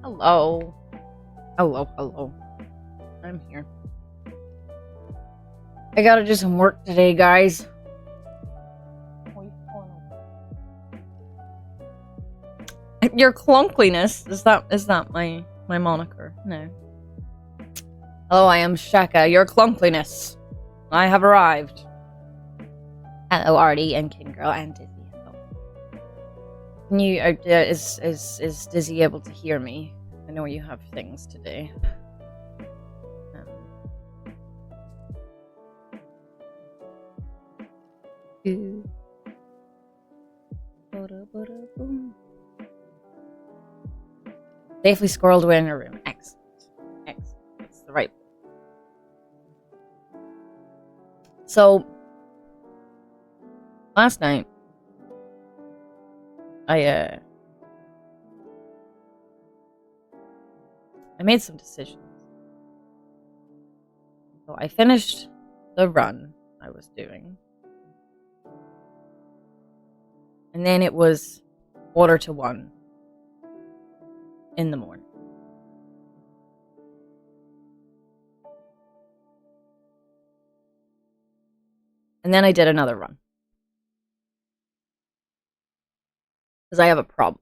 Hello. Hello. I'm here. I gotta do some work today, guys. Your clunkiness is that my moniker? No. Hello, I am Shaka. Your clunkiness. I have arrived. Hello, Artie and King Girl and Dizzy. Hello. Can you? Is Dizzy able to hear me? I know you have things to do. Safely squirreled away in her room. Excellent. That's the right. So, last night, I made some decisions. So I finished the run I was doing. And then it was 1:45 in the morning. And then I did another run. Because I have a problem.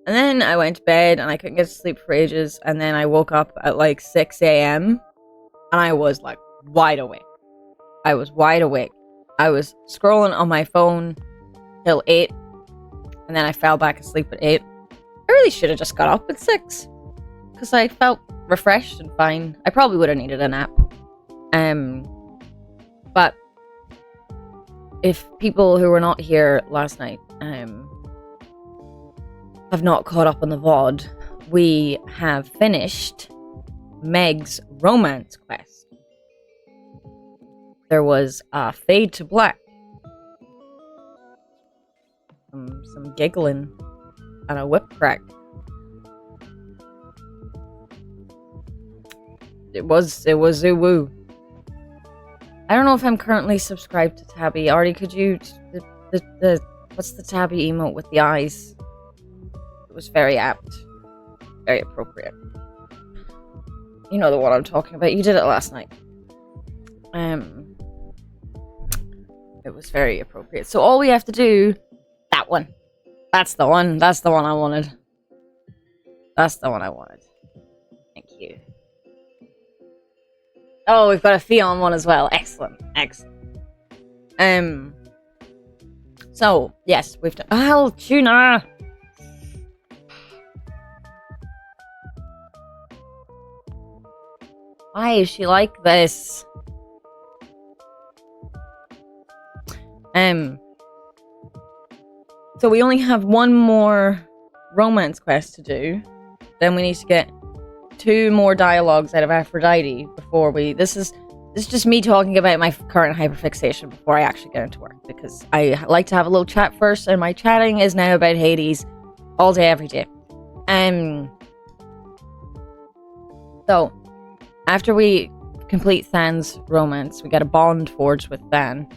And then I went to bed and I couldn't get to sleep for ages. And then I woke up at like 6 a.m. and I was like wide awake. I was wide awake. I was scrolling on my phone till 8. And then I fell back asleep at 8. I really should have just got up at 6. Because I felt refreshed and fine. I probably would have needed a nap. But if people who were not here last night have not caught up on the VOD, we have finished Meg's romance quest. There was a fade to black. Some giggling and a whip crack. It was a woo. I don't know if I'm currently subscribed to Tabby. Artie, could you what's the Tabby emote with the eyes? It was very apt. Very appropriate. You know the one I'm talking about. You did it last night. It was very appropriate. So all we have to do, that one. That's the one. That's the one I wanted. That's the one I wanted. Thank you. Oh, we've got a Theon one as well. Excellent. So, yes, we've done... Oh, Tuna! Why is she like this? So we only have one more romance quest to do. Then we need to get 2 more dialogues out of Aphrodite before we... This is just me talking about my current hyperfixation before I actually get into work, because I like to have a little chat first, and my chatting is now about Hades all day, every day. So, after we complete Than's romance, we get a bond forged with Than.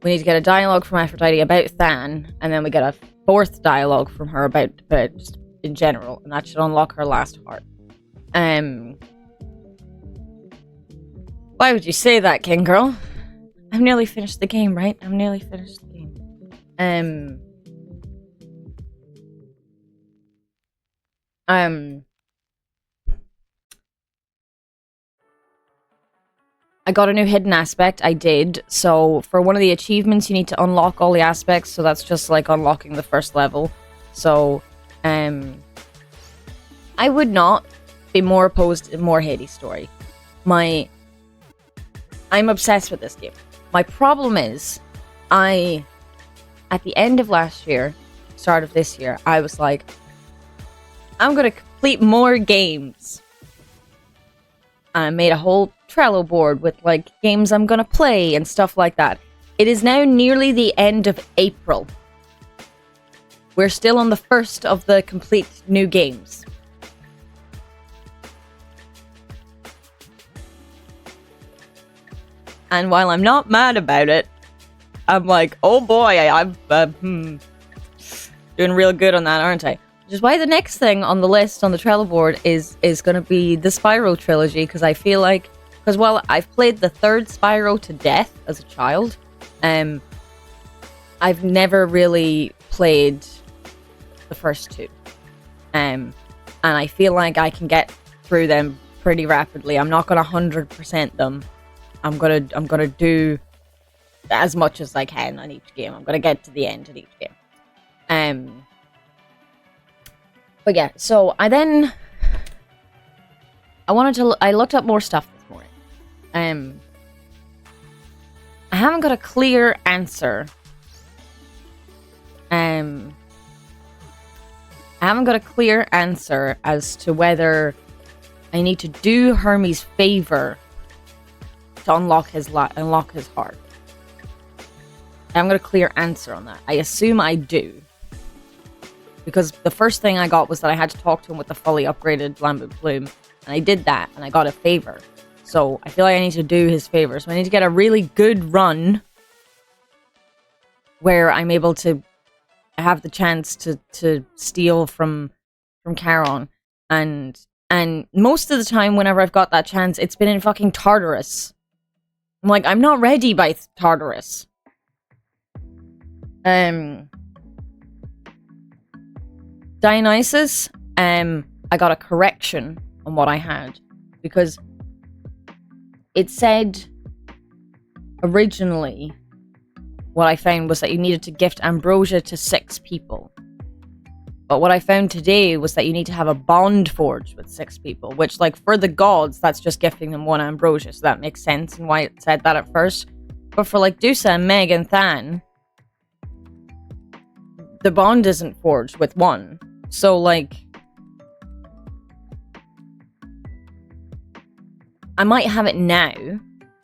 We need to get a dialogue from Aphrodite about Than, and then we get a 4th dialogue from her about just in general, and that should unlock her last heart. Why would you say that, King Girl? I've nearly finished the game, right? I'm nearly finished the game. I got a new hidden aspect. I did. So for one of the achievements, you need to unlock all the aspects. So that's just like unlocking the first level. So, I would not be more opposed to more Hades story. I'm obsessed with this game. My problem is, at the end of last year, start of this year, I was like, I'm gonna complete more games. And I made a whole Trello board with like games I'm gonna play and stuff like that. It is now nearly the end of April. We're still on the first of the complete new games. And while I'm not mad about it, I'm like, oh boy, I'm doing real good on that, aren't I? Which is why the next thing on the list on the Trello board is going to be the Spyro trilogy, because I feel like, because while I've played the third Spyro to death as a child, I've never really played the first two, and I feel like I can get through them pretty rapidly. I'm not gonna 100% them. I'm gonna do as much as I can on each game. I'm gonna get to the end of each game. But yeah, so I looked up more stuff this morning. I haven't got a clear answer. I haven't got a clear answer as to whether I need to do Hermes' favor to unlock his heart. I haven't got a clear answer on that. I assume I do. Because the first thing I got was that I had to talk to him with the fully upgraded Lambent Plume. And I did that, and I got a favor. So I feel like I need to do his favor. So I need to get a really good run where I'm able to have the chance to steal from Charon. And most of the time, whenever I've got that chance, it's been in fucking Tartarus. I'm like, I'm not ready by Tartarus. Dionysus, I got a correction on what I had, because it said originally what I found was that you needed to gift ambrosia to 6 people. But what I found today was that you need to have a bond forged with 6 people, which, like, for the gods, that's just gifting them 1 ambrosia, so that makes sense and why it said that at first. But for, like, Dusa, Meg, and Than, the bond isn't forged with 1. So, like, I might have it now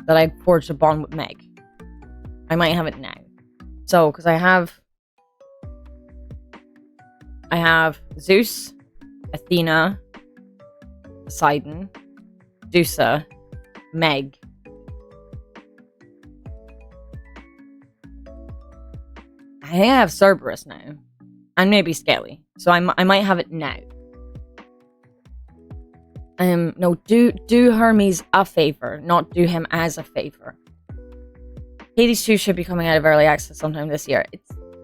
that I forged a bond with Meg. I might have it now. So, because I have Zeus, Athena, Poseidon, Dusa, Meg. I think I have Cerberus now. And maybe Skelly. So I might have it now. No, do Hermes a favor, not do him as a favor. Hades 2 should be coming out of early access sometime this year.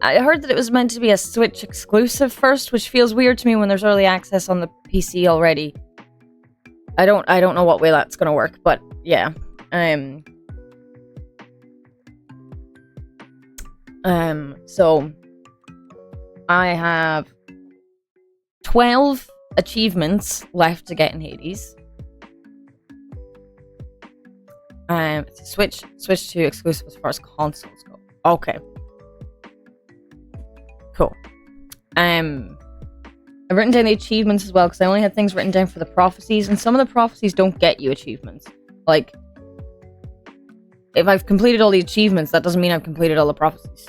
I heard that it was meant to be a Switch exclusive first, which feels weird to me when there's early access on the PC already. I don't know what way that's gonna work, but yeah. So I have 12 achievements left to get in Hades. Switch to exclusive as far as consoles go. Okay. Cool. I've written down the achievements as well, because I only had things written down for the prophecies, and some of the prophecies don't get you achievements. Like, if I've completed all the achievements, that doesn't mean I've completed all the prophecies.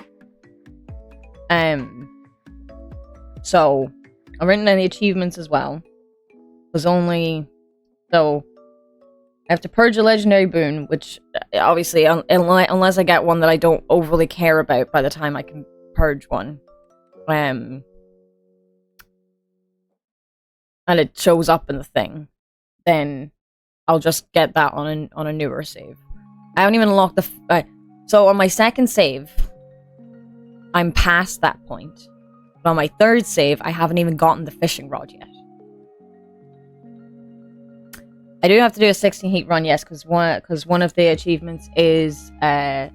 So I've written down the achievements as well. So I have to purge a legendary boon, which obviously, unless I get one that I don't overly care about by the time I can purge one. And it shows up in the thing, then I'll just get that on a newer save. I haven't even unlocked the... so on my second save, I'm past that point. But on my third save, I haven't even gotten the fishing rod yet. I do have to do a 16 heat run, yes, because one of the achievements is to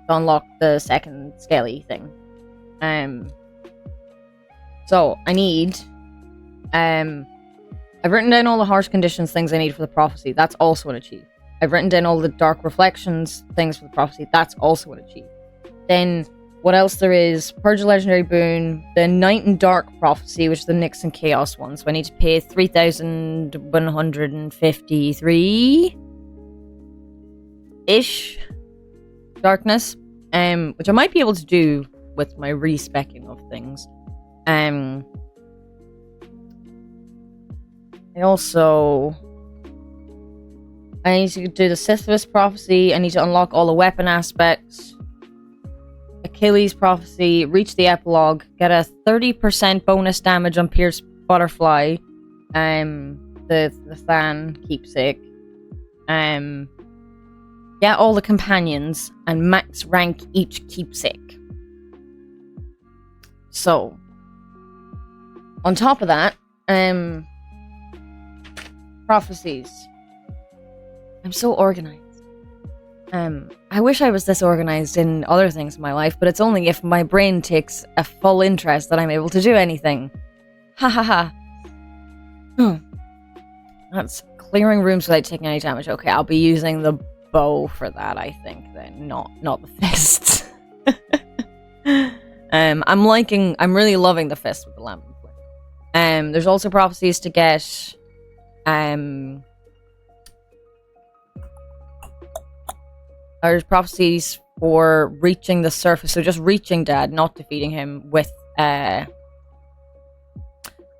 unlock the second scaly thing. So I need... I've written down all the harsh conditions things I need for the prophecy. That's also an achieve. I've written down all the dark reflections things for the prophecy. That's also an achieve. Then what else there is? Purge a legendary boon. The Night and Dark prophecy, which is the Nyx and Chaos one. So I need to pay 3,153 ish darkness. Which I might be able to do with my respecking of things. I need to do the Sisyphus prophecy. I need to unlock all the weapon aspects. Achilles prophecy, reach the epilogue, get a 30% bonus damage on Pierce Butterfly, the Than keepsake, get all the companions, and max rank each keepsake. So, on top of that, prophecies. I'm so organized. I wish I was this organized in other things in my life, but it's only if my brain takes a full interest that I'm able to do anything. Ha ha ha. That's clearing rooms without taking any damage. Okay, I'll be using the bow for that, I think, then. Not the fists. I'm really loving the fist with the lamp. There's also prophecies to get, there's prophecies for reaching the surface, so just reaching Dad, not defeating him with, I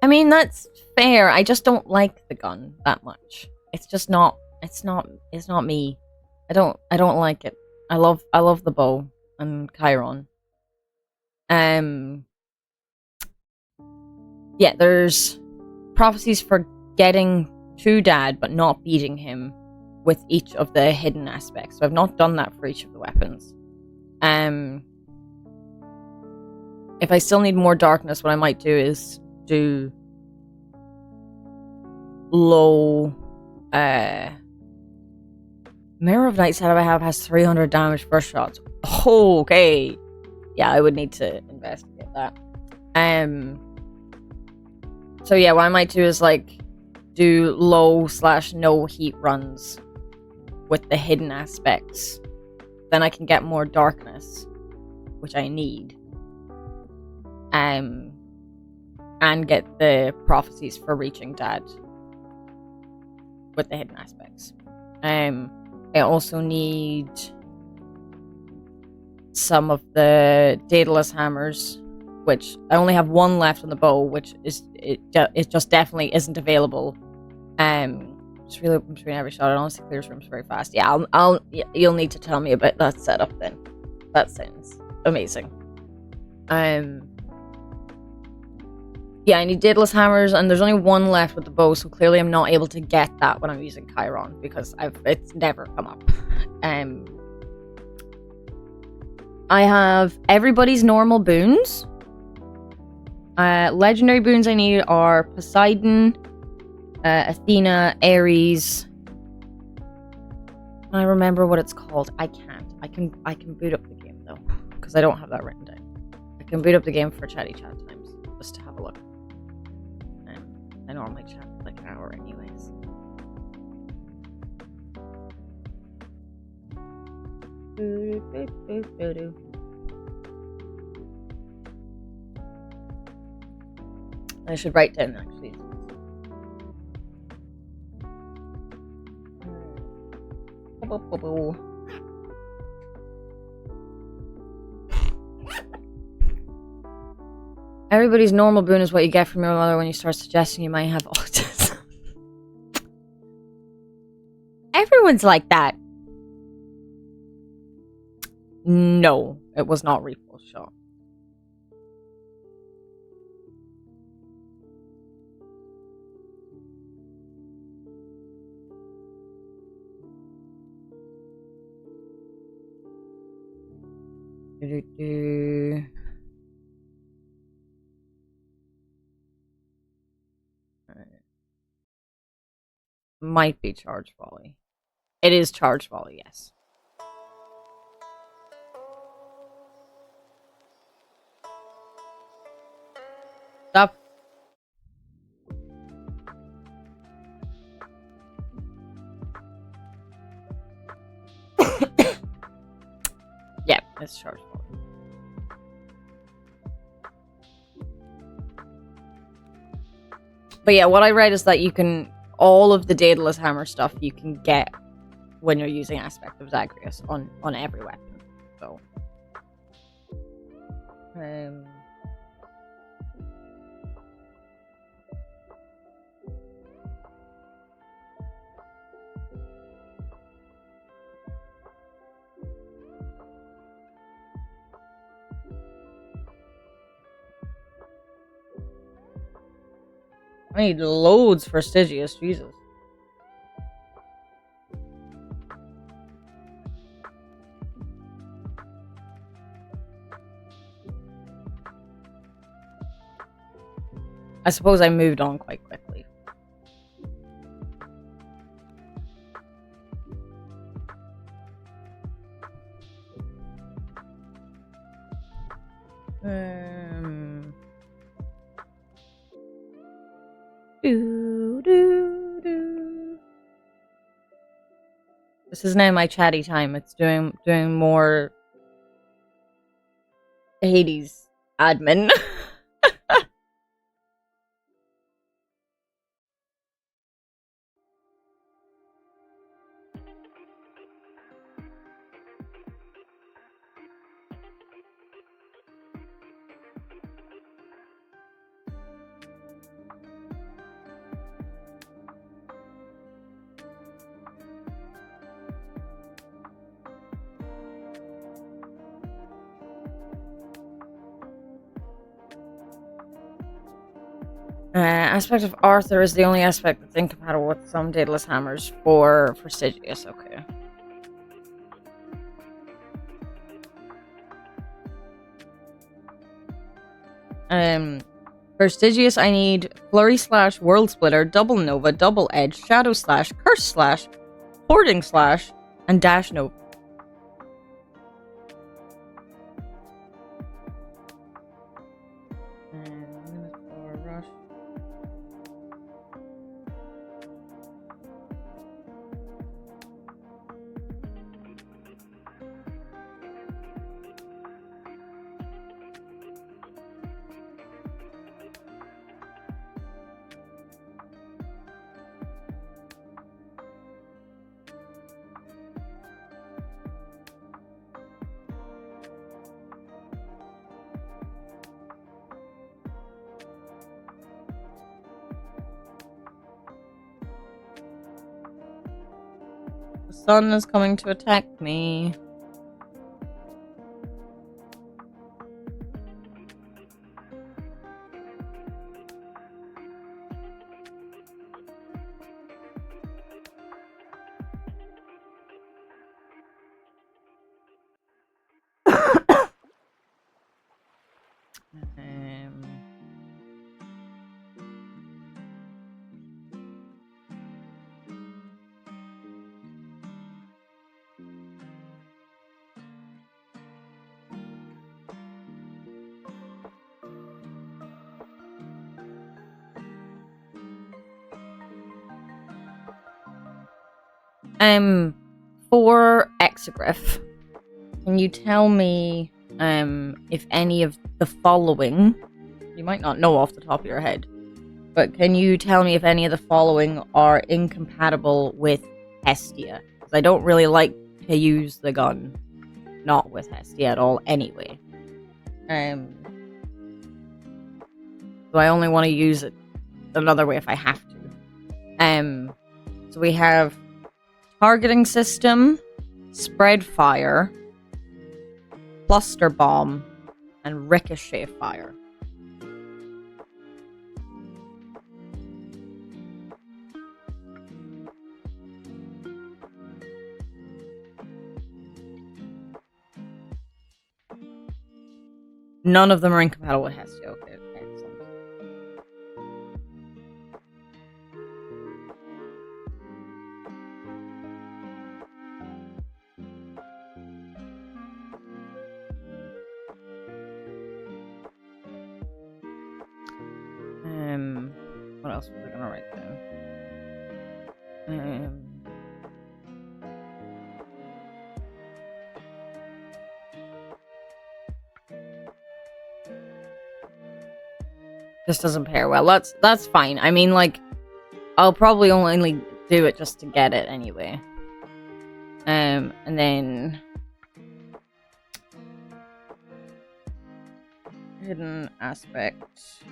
mean, that's fair. I just don't like the gun that much. It's just not, it's not me. I don't like it. I love the bow and Chiron. Yeah, there's prophecies for getting to Dad, but not beating him with each of the hidden aspects. So I've not done that for each of the weapons. If I still need more darkness, what I might do is do low, Mirror of Night setup I have has 300 damage first shots. Oh, okay. Yeah, I would need to investigate that. So yeah, what I might do is like do low/no heat runs with the hidden aspects. Then I can get more darkness, which I need. And get the prophecies for reaching Dad with the hidden aspects. I also need some of the Daedalus hammers, which I only have one left on the bow, which is it just definitely isn't available. Just really between every shot. It honestly clears rooms very fast. Yeah, you'll need to tell me about that setup then. That sounds amazing. Yeah, I need Daedalus hammers, and there's only one left with the bow, so clearly I'm not able to get that when I'm using Chiron, because it's never come up. I have everybody's normal boons. Legendary boons I need are Poseidon, Athena, Ares. I remember what it's called. I can't. I can boot up the game though, because I don't have that written down. I can boot up the game for chatty chat times, just to have a look. I normally chat for like an hour anyways. I should write down actually. Everybody's normal boon is what you get from your mother when you start suggesting you might have autism. Everyone's like that. No, it was not Repo's shot. Might be charge volley. It is charge volley, yes. Stop. Yeah, it's charge volley. But yeah, what I read is that you can, all of the Daedalus hammer stuff you can get when you're using Aspect of Zagreus on every weapon. So I need loads for Stygius, Jesus. I suppose I moved on quite quickly. This is now my chatty time. It's doing more Hades admin. Aspect of Arthur is the only aspect that's incompatible with some Daedalus hammers for Stygius. Okay. For Stygius, I need Flurry Slash, World Splitter, Double Nova, Double Edge, Shadow Slash, Curse Slash, Hoarding Slash, and Dash Nova. The sun is coming to attack me. For Exegriff, can you tell me if any of the following, you might not know off the top of your head, but can you tell me if any of the following are incompatible with Hestia? Because I don't really like to use the gun not with Hestia at all anyway. So I only want to use it another way if I have to. So we have Targeting System, Spread Fire, Cluster Bomb, and Ricochet Fire. None of them are incompatible with Hestia. Okay, excellent. What else was I gonna write down? This doesn't pair well. That's fine. I mean, like, I'll probably only do it just to get it anyway. And then hidden aspect.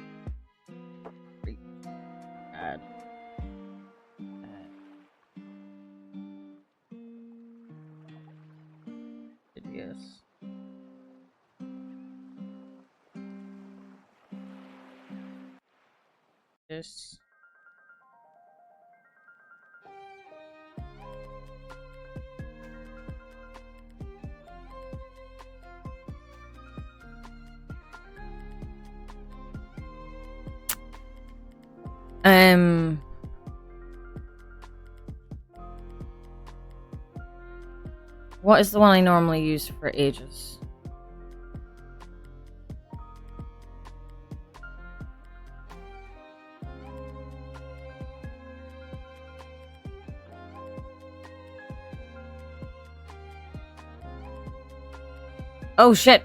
Add. Yes. This What is the one I normally use for Aegis? Oh shit!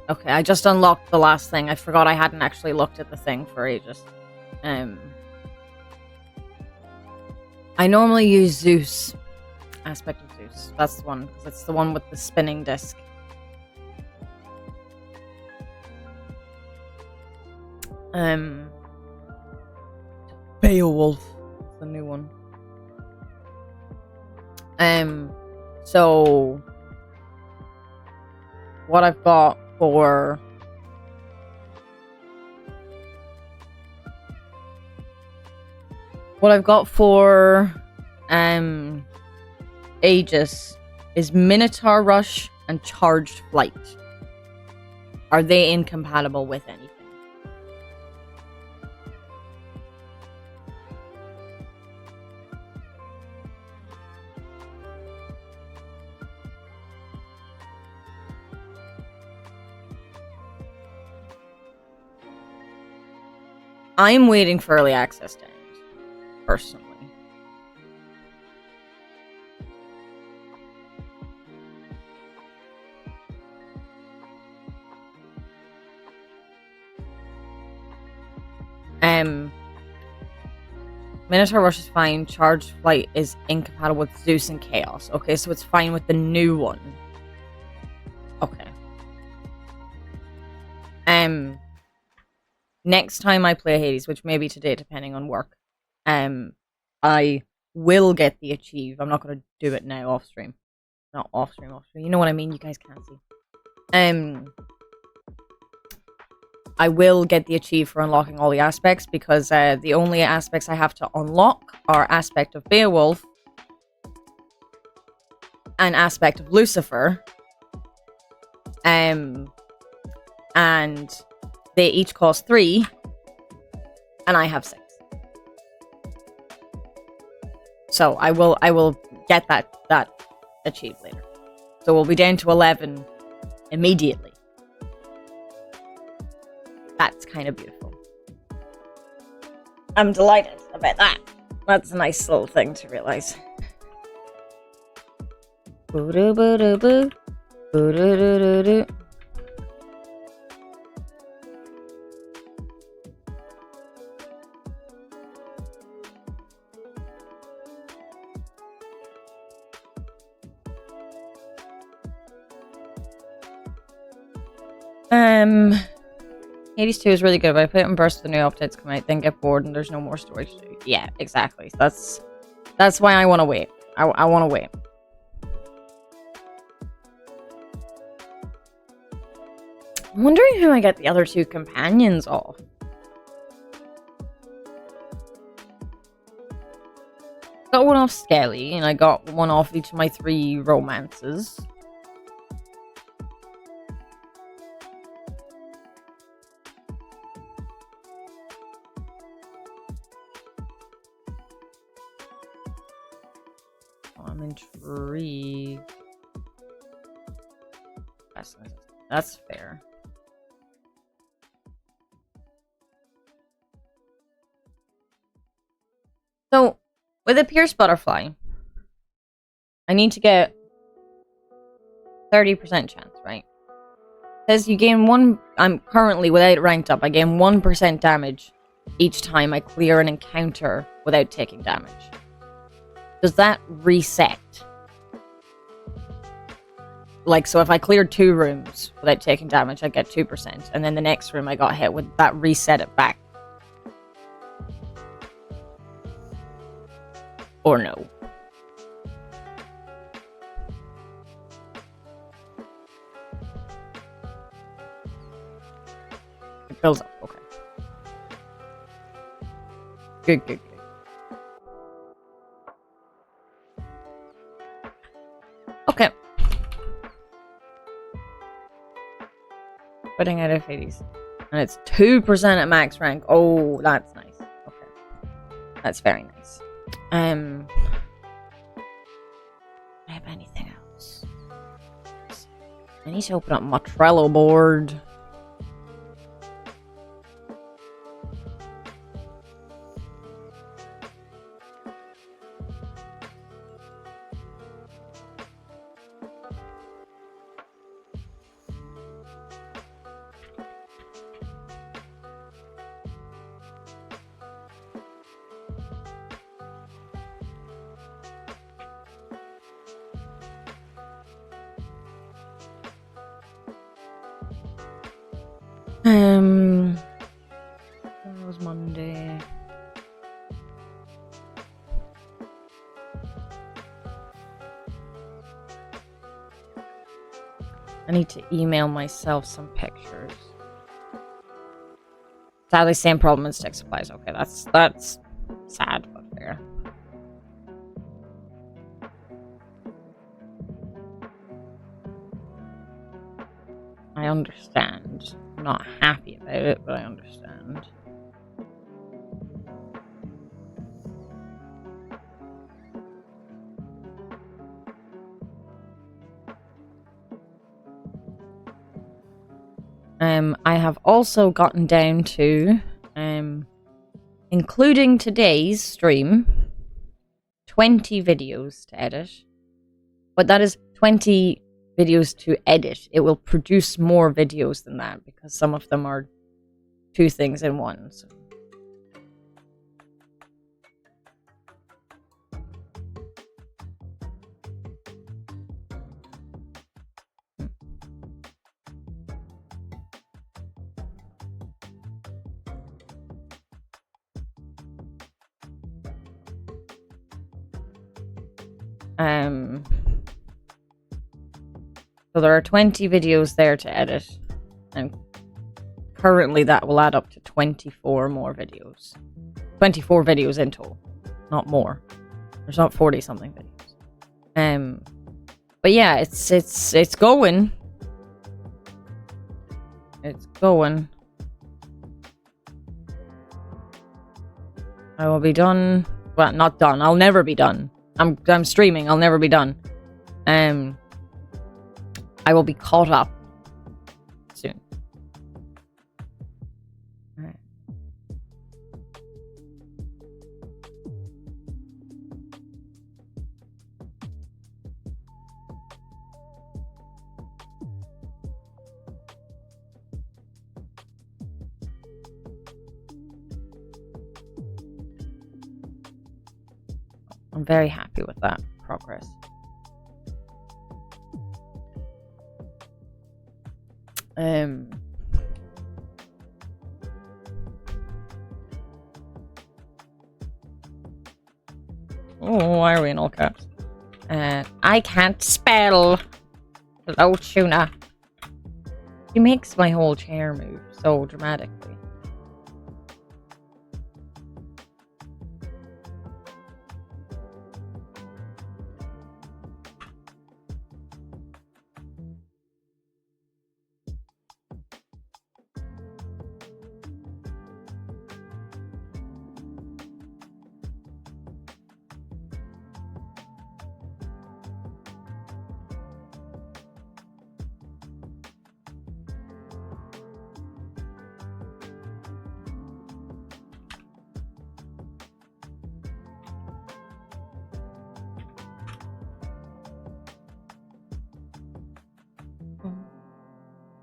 Okay, I just unlocked the last thing. I forgot I hadn't actually looked at the thing for Aegis. I normally use Zeus. Aspect of Zeus. That's the one, because it's the one with the spinning disc. Beowulf. The new one. So what I've got for Aegis is Minotaur Rush and Charged Flight. Are they incompatible with anything? I'm waiting for early access to end, personally. Minotaur Rush is fine. Charged Flight is incompatible with Zeus and Chaos. Okay, so it's fine with the new one. Okay. Next time I play Hades, which may be today depending on work, I will get the achieve. I'm not going to do it now off stream. Not off stream, off stream. You know what I mean? You guys can't see. I will get the achieve for unlocking all the aspects, because the only aspects I have to unlock are Aspect of Beowulf and Aspect of Lucifer. And they each cost 3, and I have 6. So I will get that achieved later. So we'll be down to 11 immediately. That's kind of beautiful. I'm delighted about that. That's a nice little thing to realize. Boo-doo-boo-doo-boo. Boo-doo-doo-doo-doo. Hades 2 is really good, but I put it in burst when the new updates come out, then get bored and there's no more storage to do. Yeah, exactly. That's why I want to wait. I want to wait. I'm wondering who I get the other 2 companions off. Got one off Skelly, and I got one off each of my 3 romances. I'm intrigued. That's fair. So, with a Pierce Butterfly, I need to get 30% chance, right? It says you gain 1... I'm currently, without it ranked up, I gain 1% damage each time I clear an encounter without taking damage. Does that reset? Like, so if I cleared 2 rooms without taking damage, I get 2%. And then the next room I got hit, would that reset it back? Or no? It builds up, okay. Good, good, good. Okay. Putting out of Hades. And it's 2% at max rank. Oh, that's nice. Okay. That's very nice. Do I have anything else? I need to open up my Trello board. It was Monday. I need to email myself some pictures. Sadly, same problem as stick supplies. Okay, that's sad but fair. I understand. I'm not happy about it, but I understand. I have also gotten down to, including today's stream, 20 videos to edit. But that is 20 videos to edit. It will produce more videos than that because some of them are 2 things in one. So. So there are 20 videos there to edit, and currently that will add up to 24 more videos. 24 videos in total, not more. There's not 40 something videos. But yeah, it's going. It's going. I will be done. Well, not done. I'll never be done. I'm streaming. I'll never be done. I will be caught up soon. Alright. I'm very happy with that progress. Oh, why are we in all caps? I can't spell. Hello, Tuna. She makes my whole chair move so dramatically.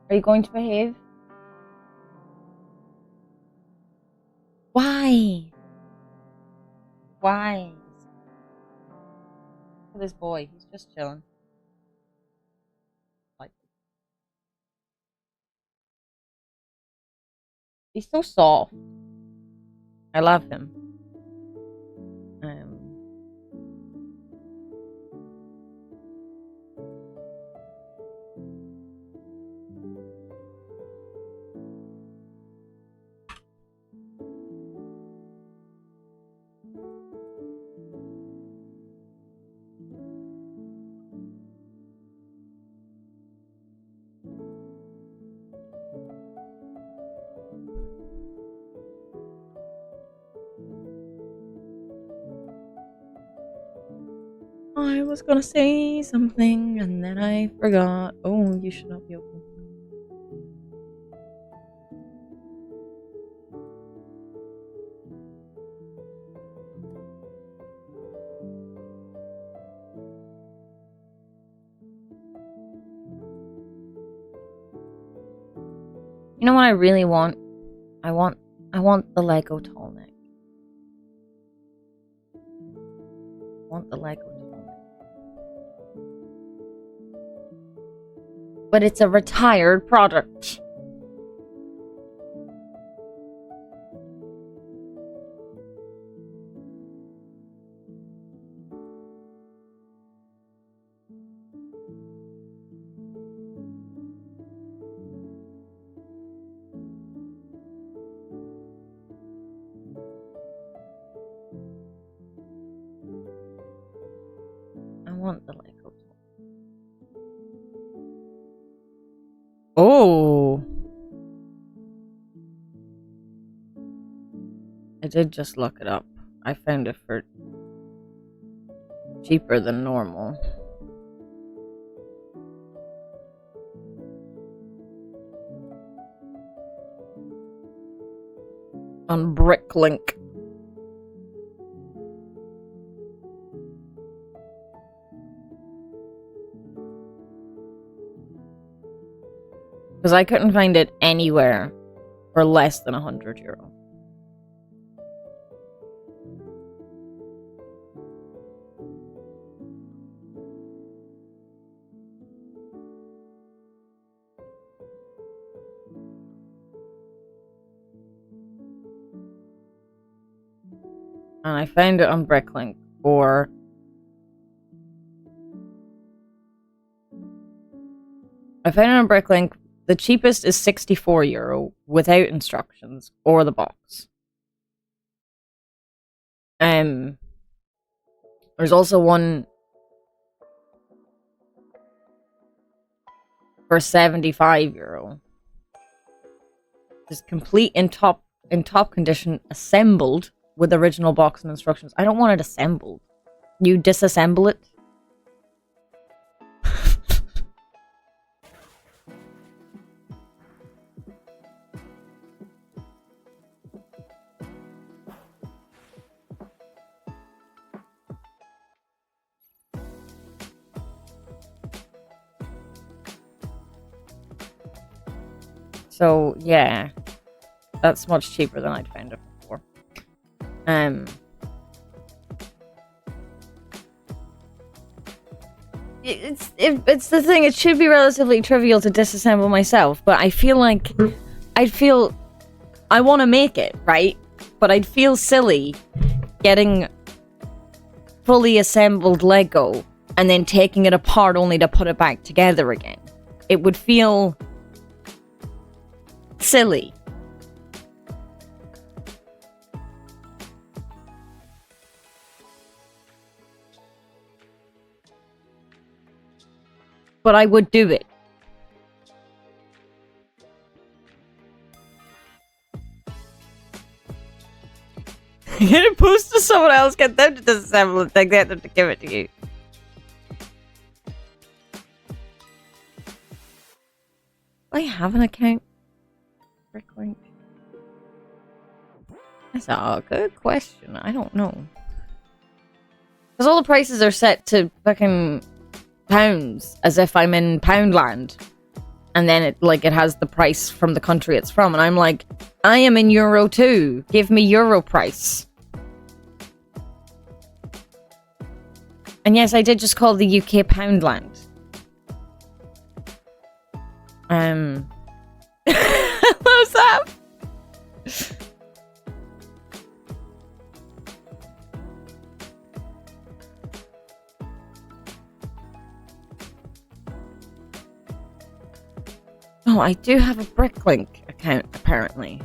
Are you going to behave? Why? Why? Look at this boy. He's just chilling. Like, he's so soft. I love him. I was gonna say something and then I forgot. Oh, you should not be open. You know what I really want? I want the Lego tall neck. I want the Lego tall neck. But it's a retired product. I want the Lego tall. Oh. I did just look it up. I found it for cheaper than normal. On Bricklink. Because I couldn't find it anywhere for less than €100. And I found it on Bricklink for the cheapest is €64 without instructions or the box. There's also one for €75. It's complete in top condition, assembled with original box and instructions. I don't want it assembled. You disassemble it. So yeah, that's much cheaper than I'd found it before. It's the thing. It should be relatively trivial to disassemble myself, but I feel like I want to make it right, but I'd feel silly getting fully assembled Lego and then taking it apart only to put it back together again. It would feel silly. But I would do it. Get it post to someone else, get them to disassemble it, then get them to give it to you. Do I have an account? Bricklink. That's a good question. I don't know. Because all the prices are set to fucking pounds, as if I'm in Poundland. And then it has the price from the country it's from. And I'm like, I am in Euro too. Give me Euro price. And yes, I did just call the UK Poundland. Hello, Sam. Oh, I do have a Bricklink account, apparently.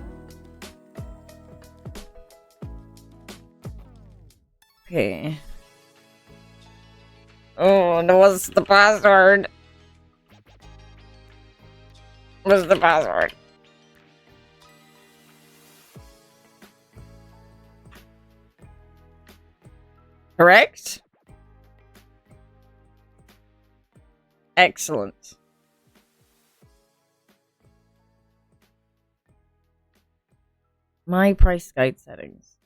Okay. Oh, no, what's the password? What's the password? Correct? Excellent. My price guide settings.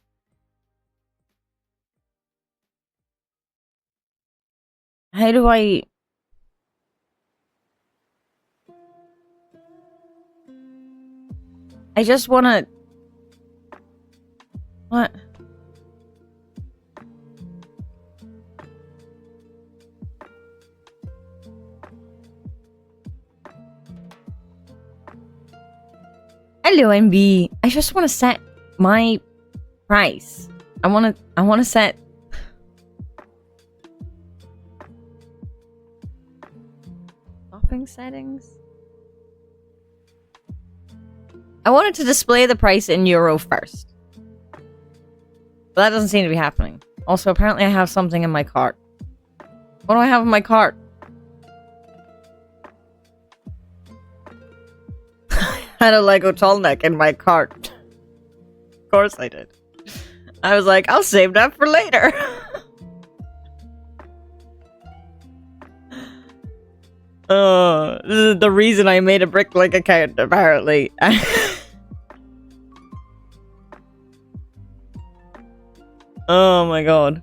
How do I... I just wanna... What? Hello, MB. I just want to set my price. I want to set... Shopping settings? I wanted to display the price in euro first. But that doesn't seem to be happening. Also, apparently I have something in my cart. What do I have in my cart? I had a Lego tall neck in my cart. Of course I did. I was like, I'll save that for later. This is the reason I made a Bricklink account, apparently. Oh my god.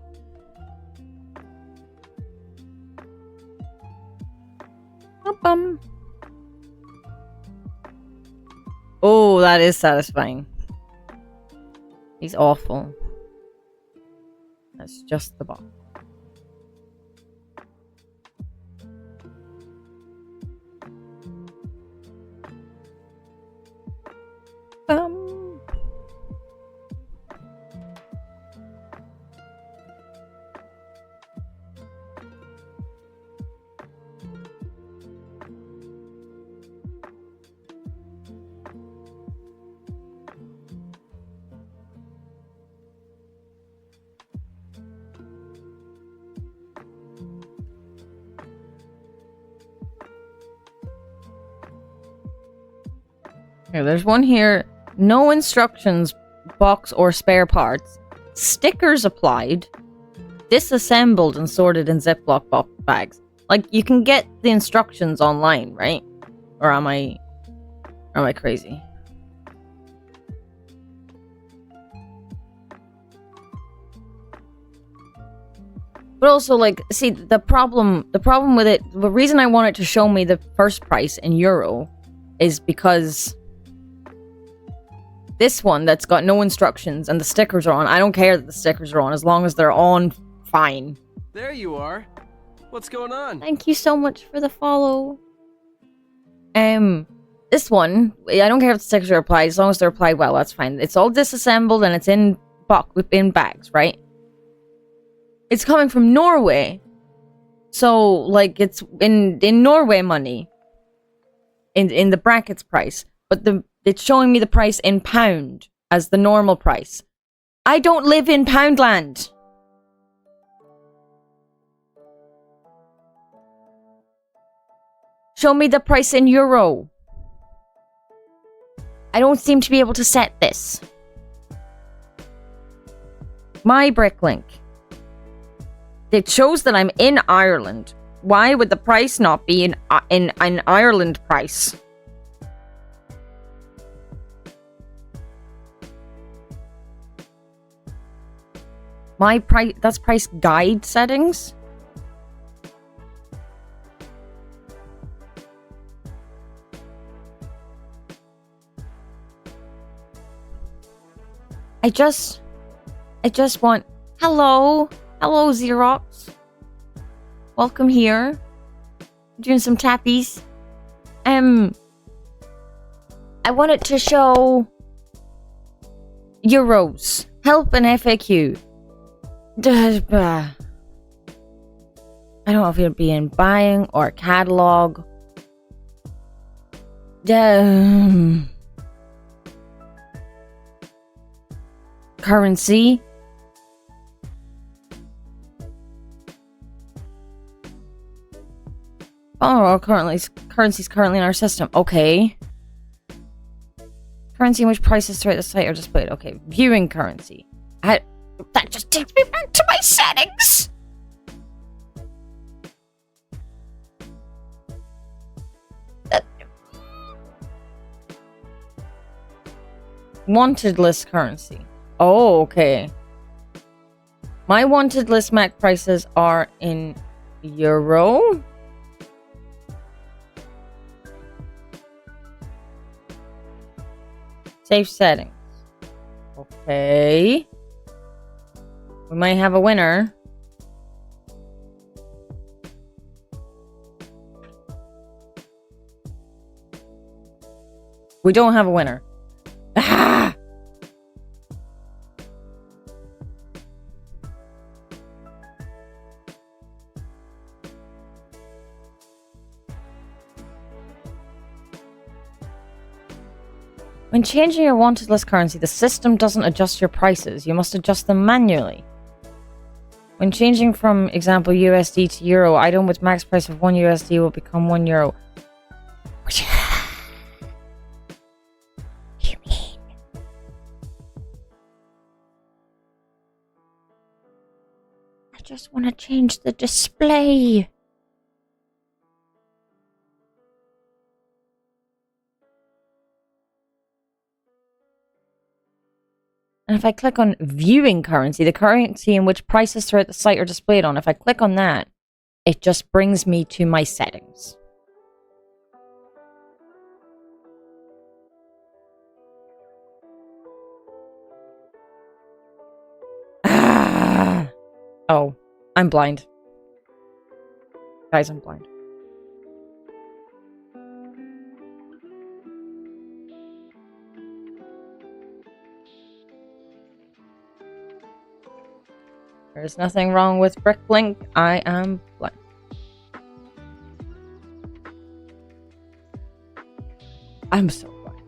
Bum. Oh, that is satisfying. He's awful. That's just the box. Okay, there's one here. No instructions, box or spare parts. Stickers applied. Disassembled and sorted in Ziploc bags. Like, you can get the instructions online, right? Or am I crazy? But also, like, see, the problem with it, the reason I want it to show me the first price in euro is because this one that's got no instructions and the stickers are on, I don't care that the stickers are on, as long as they're on, fine. There you are. What's going on? Thank you so much for the follow. This one, I don't care if the stickers are applied, as long as they're applied well, that's fine. It's all disassembled and it's in bags, right? It's coming from Norway. So, like, it's in Norway money. In the brackets price. But it's showing me the price in pound as the normal price. I don't live in Poundland. Show me the price in euro. I don't seem to be able to set this. My Bricklink. It shows that I'm in Ireland. Why would the price not be in Ireland price? My price, that's price guide settings. I just want, hello, Xerox. Welcome here. Doing some tappies. I want it to show euros. Help and FAQ. I don't know if it'll be in buying or catalog. Currency. Oh, currency's currently in our system. Okay. Currency in which prices throughout the site are displayed. Okay, viewing currency. That just takes me back to my settings. Wanted list currency. Oh, okay. My wanted list MAC prices are in euro. Safe settings. Okay. We might have a winner. We don't have a winner. Ah! When changing your wanted list currency, the system doesn't adjust your prices. You must adjust them manually. When changing from, example, USD to Euro, item with max price of 1 USD will become 1 Euro. What do you mean? I just want to change the display. And if I click on viewing currency, the currency in which prices throughout the site are displayed on, if I click on that, it just brings me to my settings. Ah! Oh, I'm blind. Guys, I'm blind. There's nothing wrong with Bricklink. I am blind. I'm so blind.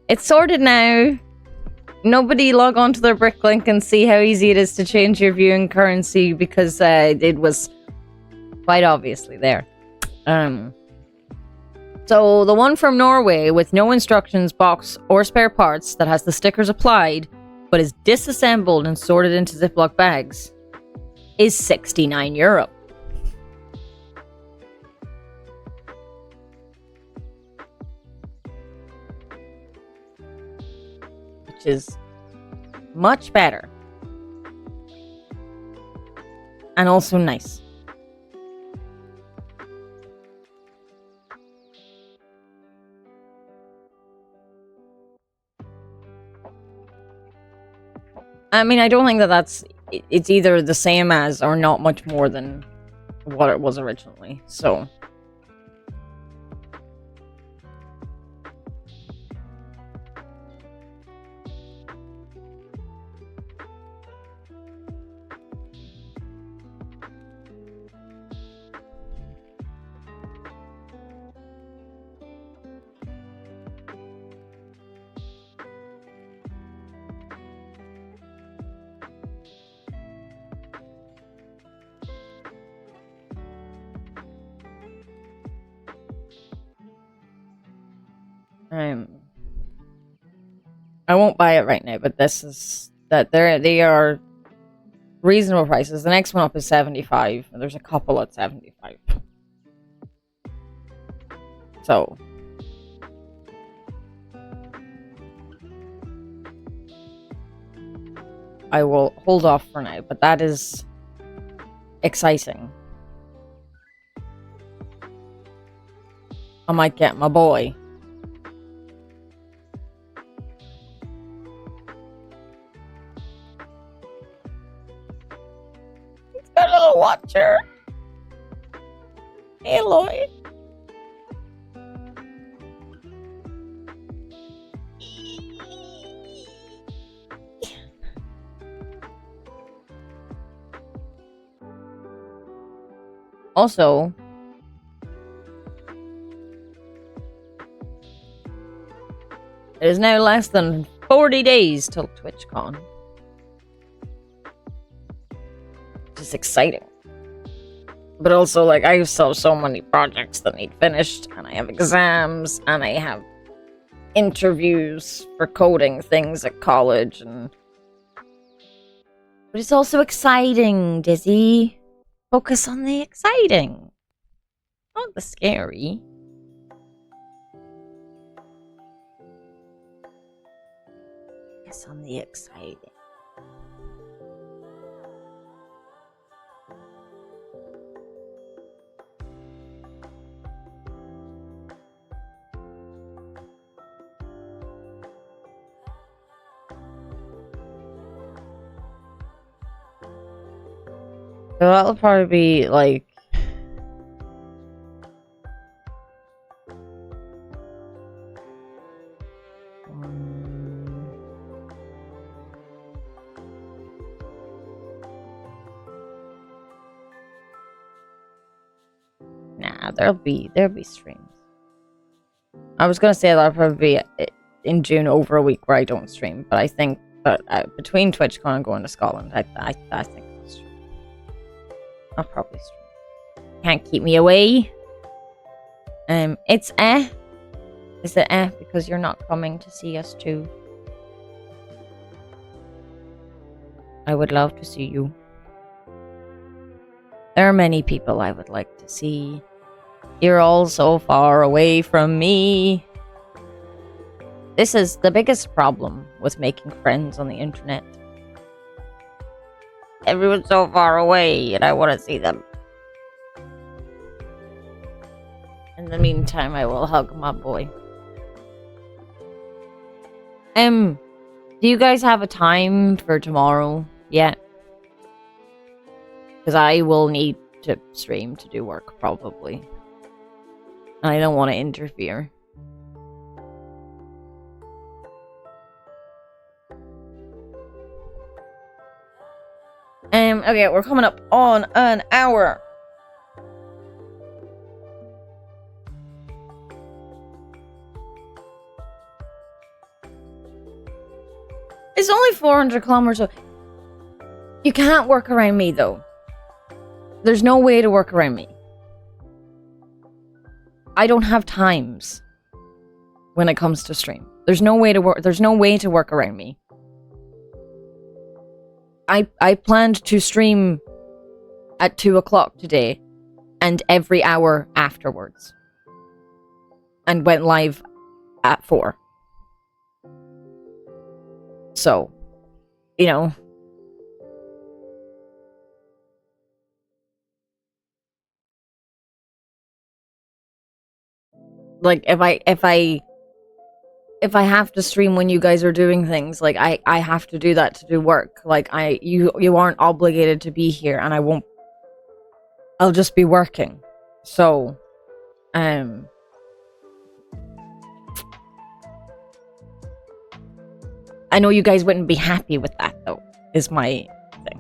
It's sorted now. Nobody log on to their Bricklink and see how easy it is to change your viewing currency because it was quite obviously there. So the one from Norway with no instructions box or spare parts that has the stickers applied but is disassembled and sorted into Ziploc bags is 69 euro. Which is much better. And also nice. I mean, I don't think that it's either the same as or not much more than what it was originally, so. I won't buy it right now, but this is that they are reasonable prices. The next one up is 75. There's a couple at 75. So I will hold off for now, but that is exciting. I might get my boy. He's got a little watcher. Hey, Lloyd. Also, it is now less than 40 days till TwitchCon. Which is exciting. But also, like, I still have so many projects that need finished, and I have exams, and I have interviews for coding things at college, and... But it's also exciting, Dizzy. Focus on the exciting. Not the scary. focus on the exciting. So that'll probably be like nah, there'll be streams. I was gonna say that'll probably be in June over a week where I don't stream, but I think between TwitchCon and going to Scotland, I think I'll stream. I'll probably stream. Can't keep me away. It's Is it because you're not coming to see us too? I would love to see you. There are many people I would like to see. You're all so far away from me. This is the biggest problem with making friends on the internet. Everyone's so far away and I want to see them. In the meantime, I will hug my boy. Do you guys have a time for tomorrow yet? Because I will need to stream to do work, probably. And I don't want to interfere. Okay, we're coming up on an hour. It's only 400 kilometers, so you can't work around me, though. There's no way to work around me. I don't have times when it comes to stream. There's no way to work. There's no way to work around me. I planned to stream at 2 o'clock today, and every hour afterwards, and went live at 4. So, you know. Like, if I have to stream when you guys are doing things, like, I have to do that to do work. Like, you aren't obligated to be here, and I'll just be working. So, I know you guys wouldn't be happy with that, though, is my thing.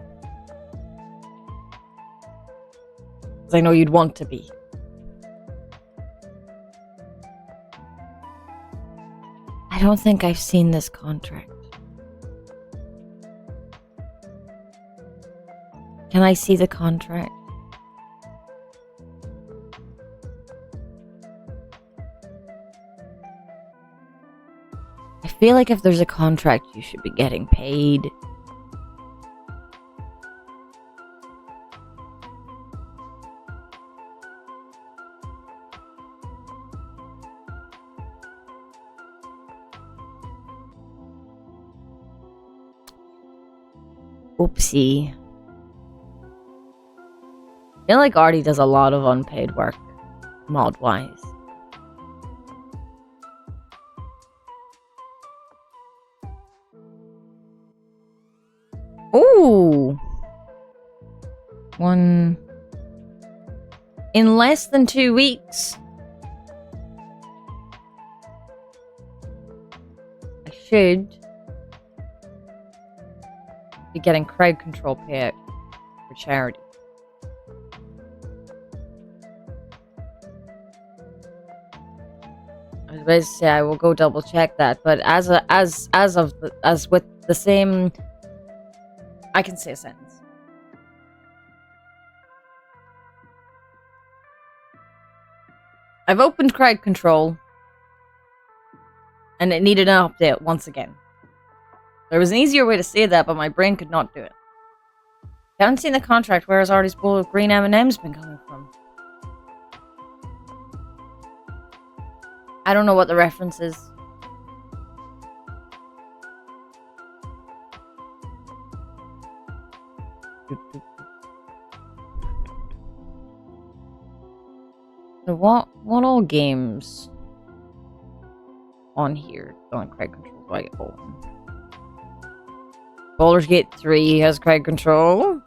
'Cause I know you'd want to be. I don't think I've seen this contract. Can I see the contract? I feel like if there's a contract, you should be getting paid. Oopsie. I feel like Artie does a lot of unpaid work, mod-wise. Ooh! One... In less than 2 weeks. I should be getting crowd control payout for charity. I was about to say I will go double check that, but as with the same, I can say a sentence. I've opened crowd control, and it needed an update once again. There was an easier way to say that, but my brain could not do it. I haven't seen the contract. Where has Artie's bowl of green M&Ms been coming from? I don't know what the reference is. So what all games on here on crowd control do I get? Oh. Baldur's Gate 3 has crowd control.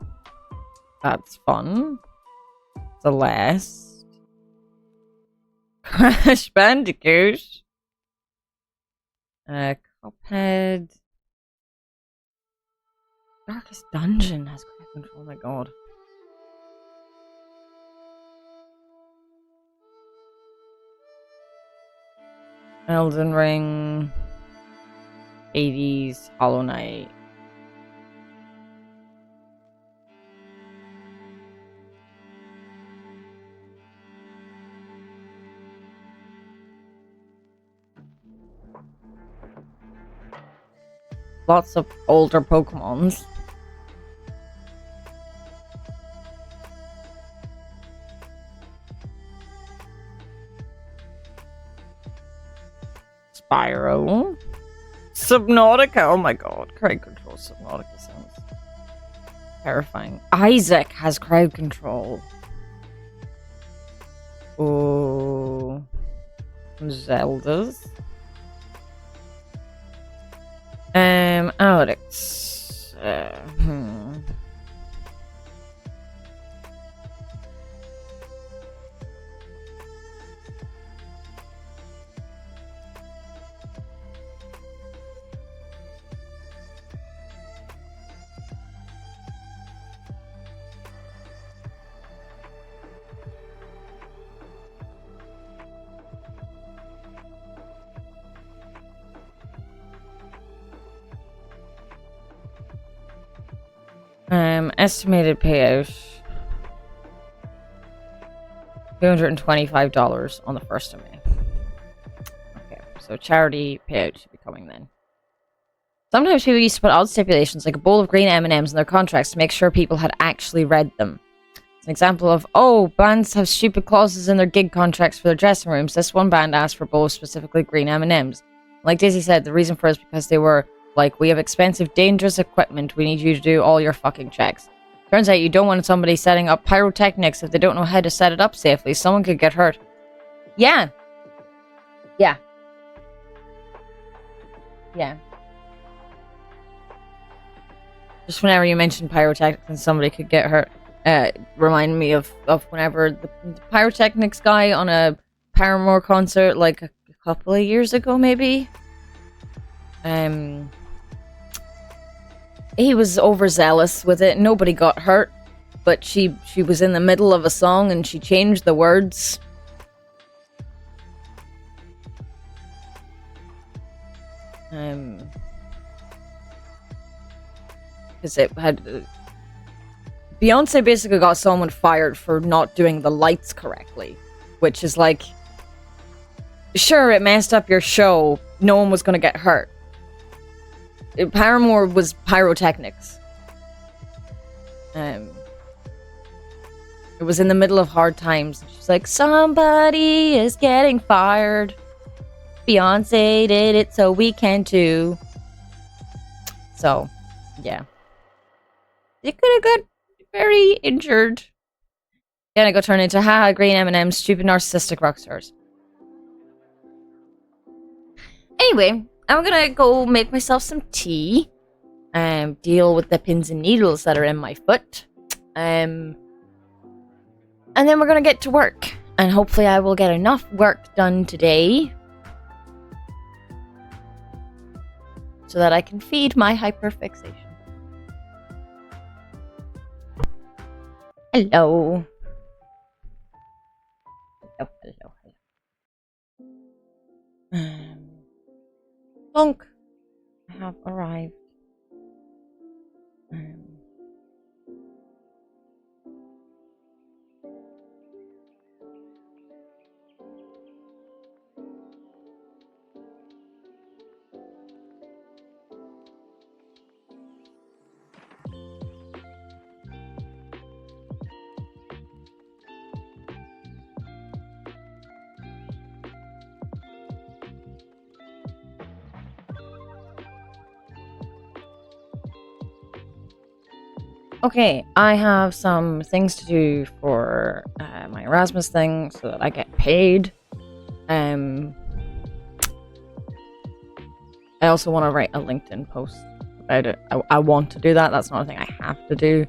That's fun. Celeste. Crash Bandicoot. Cuphead. Darkest Dungeon has crowd control. Oh my god. Elden Ring. Hades. Hollow Knight. Lots of older Pokemons. Spyro. Subnautica. Oh my god. Crowd control. Subnautica sounds terrifying. Isaac has crowd control. Oh. Zelda's. Alex. Estimated payout $225 on the 1st of May. Okay, so charity payout should be coming then. Sometimes people used to put odd stipulations like a bowl of green M&Ms in their contracts to make sure people had actually read them. It's an example of, oh, bands have stupid clauses in their gig contracts for their dressing rooms. This one band asked for a bowl of specifically green M&Ms. Like Daisy said, the reason for it is because they were like, we have expensive, dangerous equipment. We need you to do all your fucking checks. Turns out you don't want somebody setting up pyrotechnics if they don't know how to set it up safely. Someone could get hurt. Yeah. Yeah. Yeah. Just whenever you mention pyrotechnics and somebody could get hurt, remind me of whenever the pyrotechnics guy on a Paramore concert like a couple of years ago, maybe. He was overzealous with it. Nobody got hurt, but she was in the middle of a song and she changed the words. Because it had Beyonce basically got someone fired for not doing the lights correctly, which is like, sure, it messed up your show. No one was gonna get hurt. Paramore was pyrotechnics. It was in the middle of hard times. She's like, somebody is getting fired. Beyonce did it, so we can too. So, yeah. It could have got very injured. Then it got turned into, haha, green M&M's, stupid narcissistic rock stars. Anyway, I'm gonna go make myself some tea. Deal with the pins and needles that are in my foot. And then we're gonna get to work. And hopefully I will get enough work done today so that I can feed my hyperfixation. Hello. Hello. Bonk. I have arrived. Okay, I have some things to do for my Erasmus thing so that I get paid. I also want to write a LinkedIn post about it. I want to do that. That's not a thing I have to do.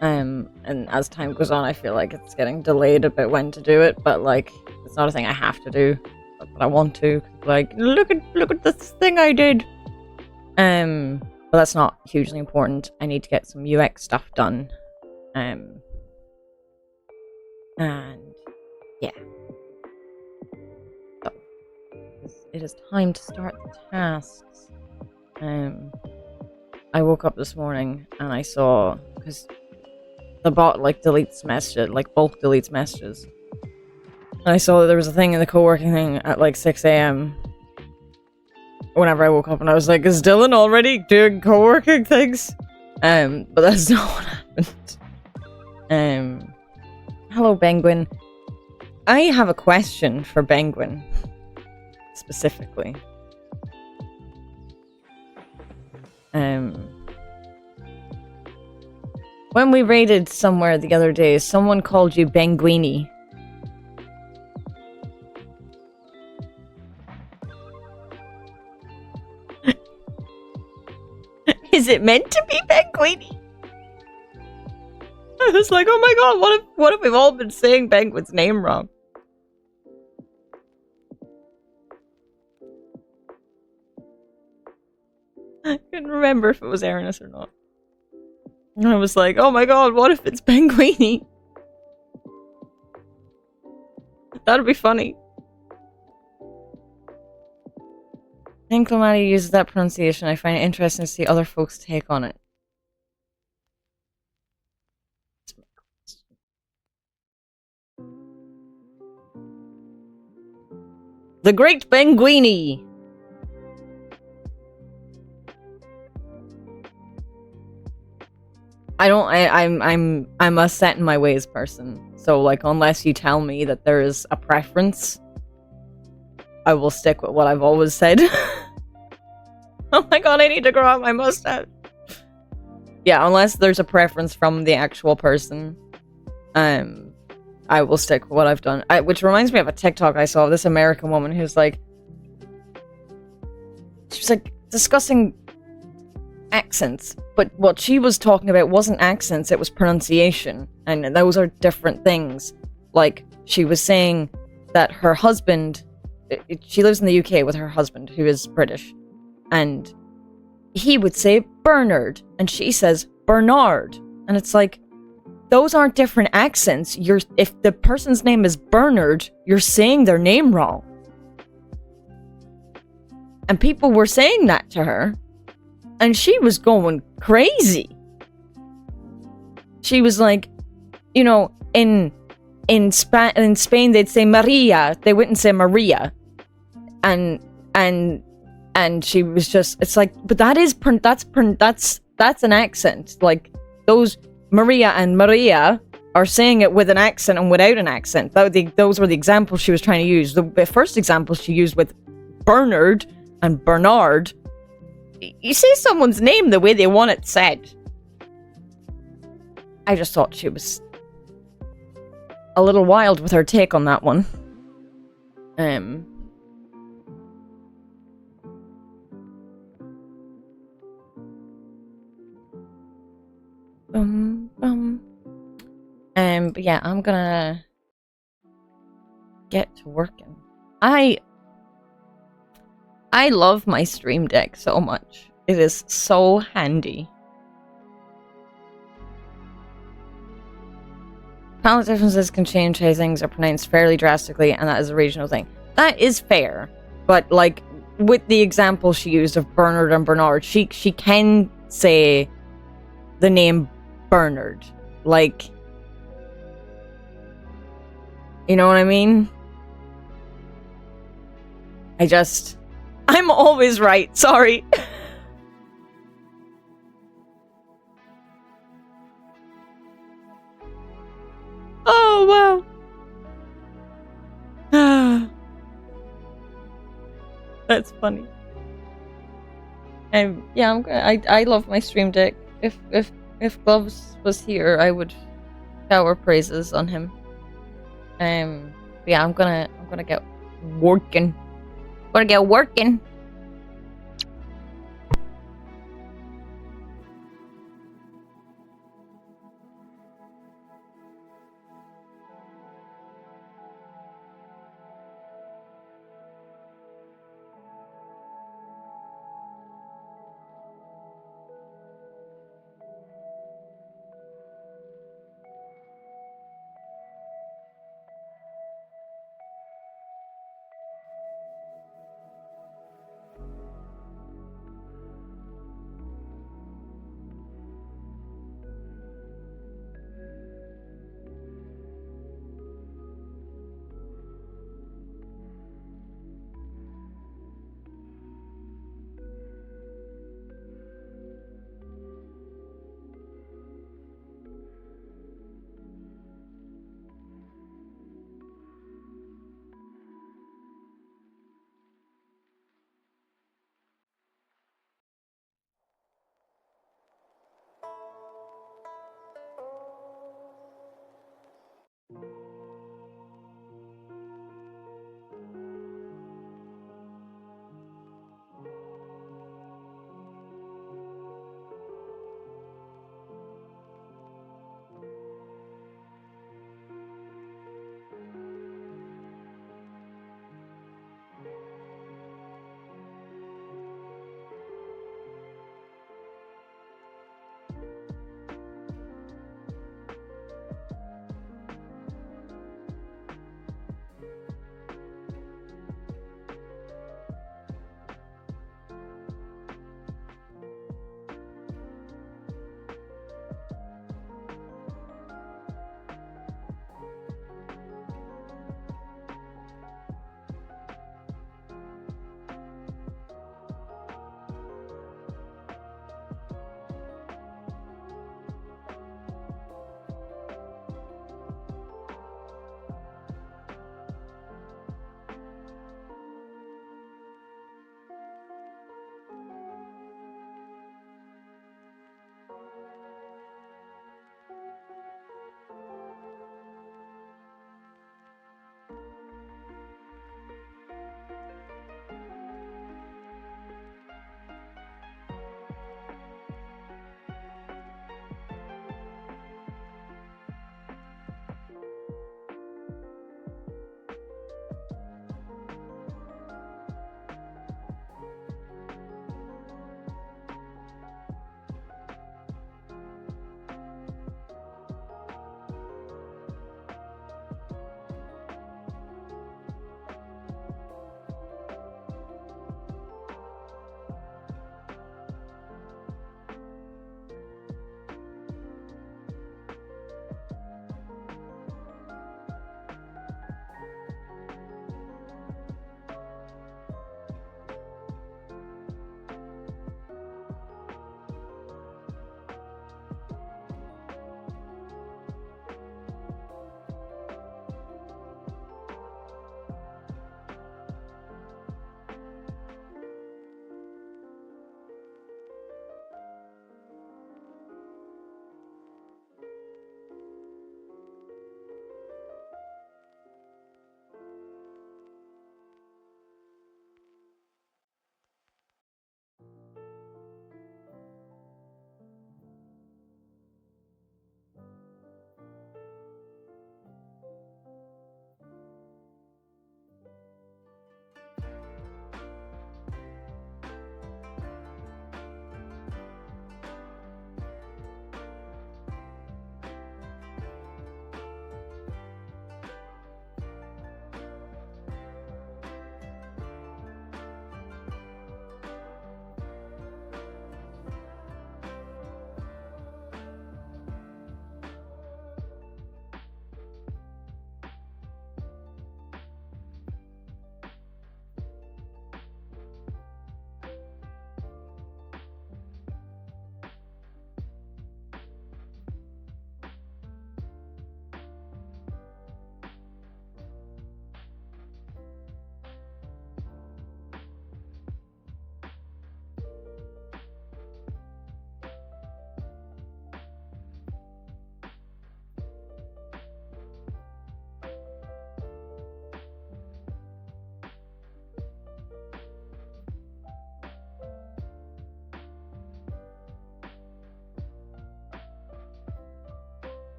And as time goes on, I feel like it's getting delayed a bit when to do it. But like, it's not a thing I have to do, but I want to. Like, look at this thing I did. But that's not hugely important. I need to get some UX stuff done. And yeah. So it is time to start the tasks. I woke up this morning and I saw, because the bot like deletes messages, like bulk deletes messages. And I saw that there was a thing in the co-working thing at like 6 a.m. whenever I woke up, and I was like, is Dylan already doing co-working things? But that's not what happened. Hello, Penguin. I have a question for Penguin, specifically. When we raided somewhere the other day, someone called you Benguini. Is it meant to be Benguini? I was like, oh my god, what if we've all been saying Penguin's name wrong? I couldn't remember if it was Aranis or not. And I was like, oh my god, what if it's Penguini? That'd be funny. I think Clamati uses that pronunciation. I find it interesting to see other folks' take on it. The Great Penguini! I'm a set in my ways person. So like, unless you tell me that there is a preference, I will stick with what I've always said. Oh my god, I need to grow out my mustache. Yeah, unless there's a preference from the actual person, I will stick with what I've done. Which reminds me of a TikTok I saw of this American woman who's like, she was like discussing accents, but what she was talking about wasn't accents, it was pronunciation, and those are different things. Like, she was saying that her husband, she lives in the UK with her husband, who is British, and he would say Bernard, and she says Bernard, and it's like, those aren't different accents. If the person's name is Bernard, you're saying their name wrong. And people were saying that to her, and she was going crazy. She was like, you know, in Spain they'd say Maria, they wouldn't say Maria, and she was just, it's like, but that's an accent. Like, those Maria and Maria are saying it with an accent and without an accent. Those were the examples she was trying to use. The first example she used with Bernard and Bernard. You say someone's name the way they want it said. I just thought she was a little wild with her take on that one. But yeah, I'm gonna get to working. I love my Stream Deck so much. It is so handy. Palette differences can change how things are pronounced fairly drastically, and that is a regional thing. That is fair, but like with the example she used of Bernard and Bernard, she can say the name Bernard, like, you know what I mean? I'm always right, sorry. Oh, wow. That's funny. Yeah, I love my Stream Deck. If If Gloves was here, I would shower praises on him. But yeah, I'm gonna get working. Gonna get working.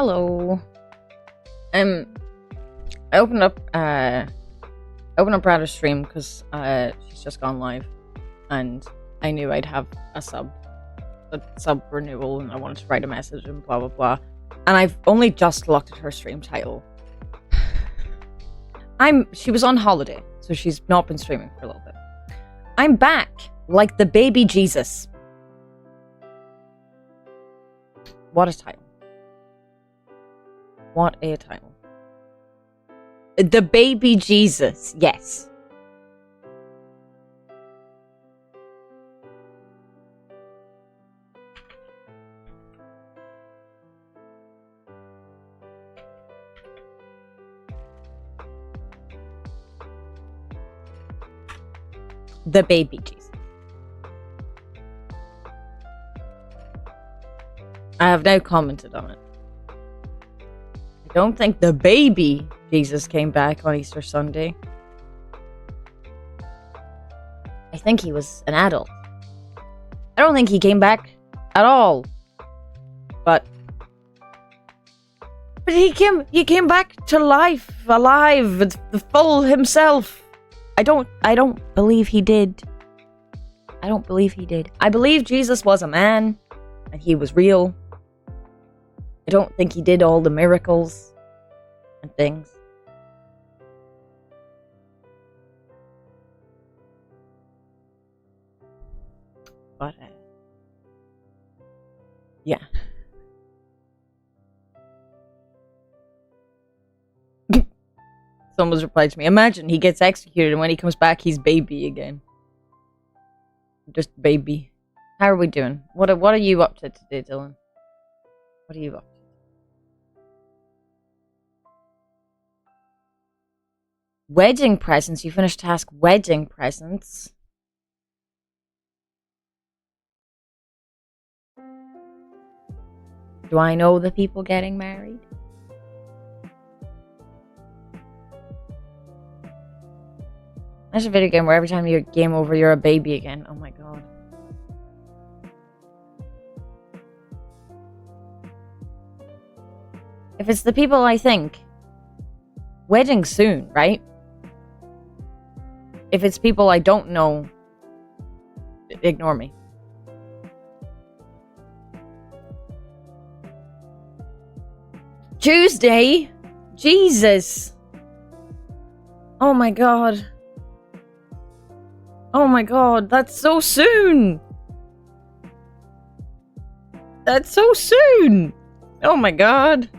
Hello. I opened up Rada's stream because she's just gone live, and I knew I'd have a sub renewal, and I wanted to write a message and blah blah blah. And I've only just looked at her stream title. She was on holiday, so she's not been streaming for a little bit. I'm back, like the baby Jesus. What a title. What a title. The baby Jesus, yes. The baby Jesus. I have now commented on it. I don't think the baby Jesus came back on Easter Sunday. I think he was an adult. I don't think he came back at all. But he came back to life, alive, with the full himself. I don't believe he did. I don't believe he did. I believe Jesus was a man and he was real. I don't think he did all the miracles and things. But, yeah. Someone's replied to me, imagine he gets executed and when he comes back, he's baby again. Just baby. How are we doing? What are you up to today, Dylan? What are you up to? Wedding presents. You finished task wedding presents. Do I know the people getting married? There's a video game where every time you game over, you're a baby again. Oh my god. If it's the people I think, wedding soon, right? If it's people I don't know, ignore me. Tuesday? Jesus. Oh my god. Oh my god, that's so soon! That's so soon! Oh my god.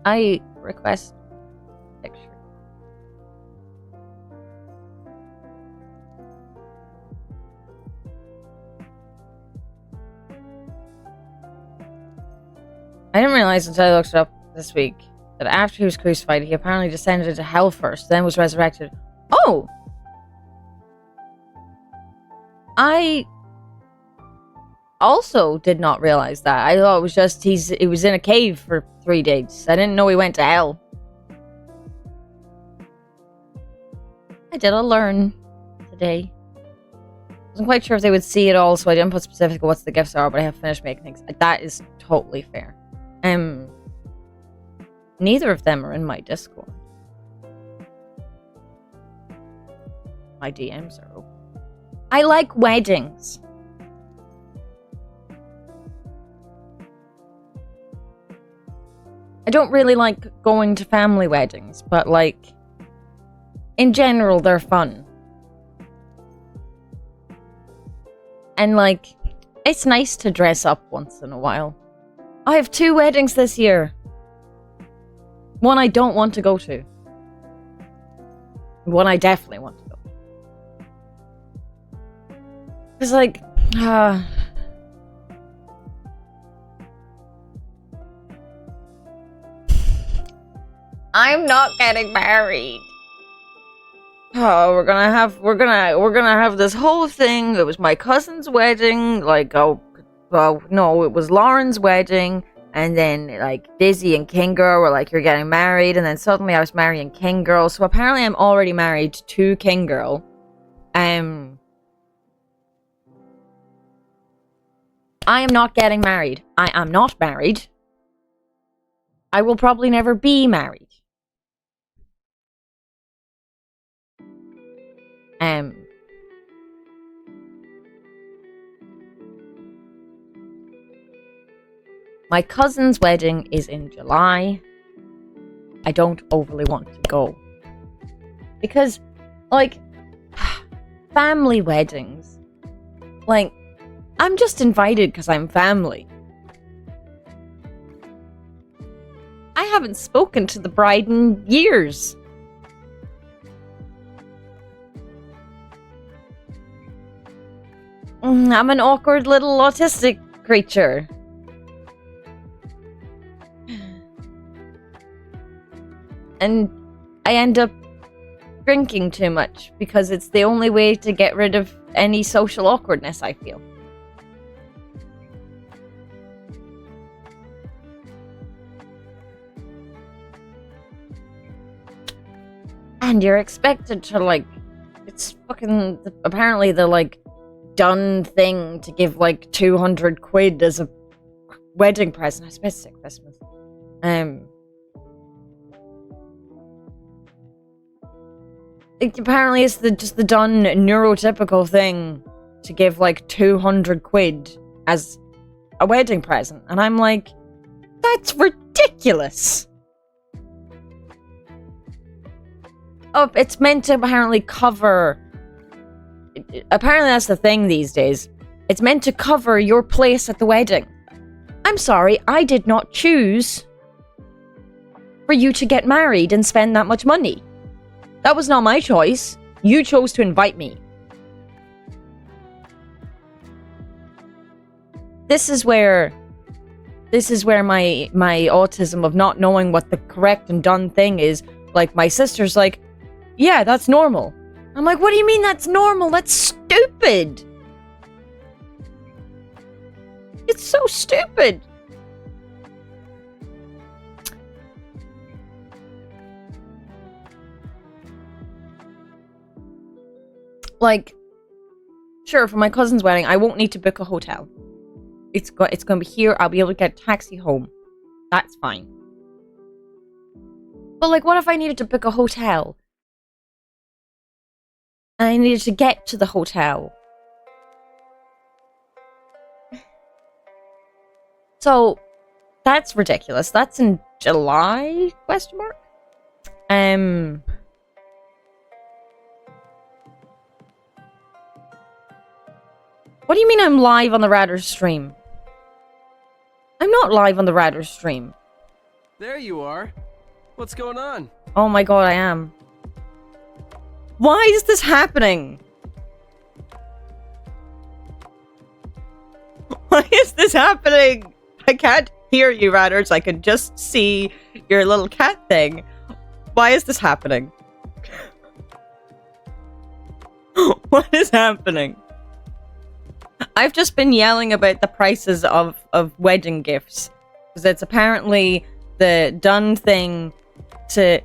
I request picture. I didn't realize until I looked it up this week that after he was crucified, he apparently descended into hell first, then was resurrected. Oh! I also did not realize that. I thought it was just he was in a cave for 3 days. I didn't know he went to hell. I did learn today. Wasn't quite sure if they would see it all, so I didn't put specifically what the gifts are, but I have finished making things. That is totally fair. Neither of them are in my Discord. My DMs are open. I like weddings. I don't really like going to family weddings, but like, in general, they're fun. And like, it's nice to dress up once in a while. I have 2 weddings this year. One I don't want to go to. One I definitely want to go. It's like, I'm not getting married. Oh, we're gonna have this whole thing. It was my cousin's wedding. Like, oh, well, no, it was Lauren's wedding. And then, like, Dizzy and King Girl were like, you're getting married. And then suddenly I was marrying King Girl. So apparently I'm already married to King Girl. I am not getting married. I am not married. I will probably never be married. My cousin's wedding is in July. I don't overly want to go. Because, like, family weddings, like, I'm just invited because I'm family. I haven't spoken to the bride in years. I'm an awkward little autistic creature. And I end up drinking too much because it's the only way to get rid of any social awkwardness, I feel. And you're expected to, like, it's fucking, apparently the, like, done thing to give, like, 200 quid as a wedding present. I suppose it's at Christmas. Apparently it's just the done neurotypical thing to give, like, 200 quid as a wedding present. And I'm like, that's ridiculous! Oh, it's meant to apparently cover... Apparently that's the thing these days. It's meant to cover your place at the wedding. I'm sorry, I did not choose for you to get married and spend that much money. That was not my choice. You chose to invite me. This is where my autism of not knowing what the correct and done thing is. Like, my sister's like, yeah, that's normal. I'm like, what do you mean that's normal? That's stupid. It's so stupid. Like, sure, for my cousin's wedding, I won't need to book a hotel. It's going to be here. I'll be able to get a taxi home. That's fine. But, like, what if I needed to book a hotel? And I needed to get to the hotel. So, that's ridiculous. That's in July? Question mark? What do you mean I'm live on the Radar stream? I'm not live on the Radar stream. There you are. What's going on? Oh my god, I am. Why is this happening? Why is this happening? I can't hear you, Radders. I can just see your little cat thing. Why is this happening? What is happening? I've just been yelling about the prices of wedding gifts. Because it's apparently the done thing to...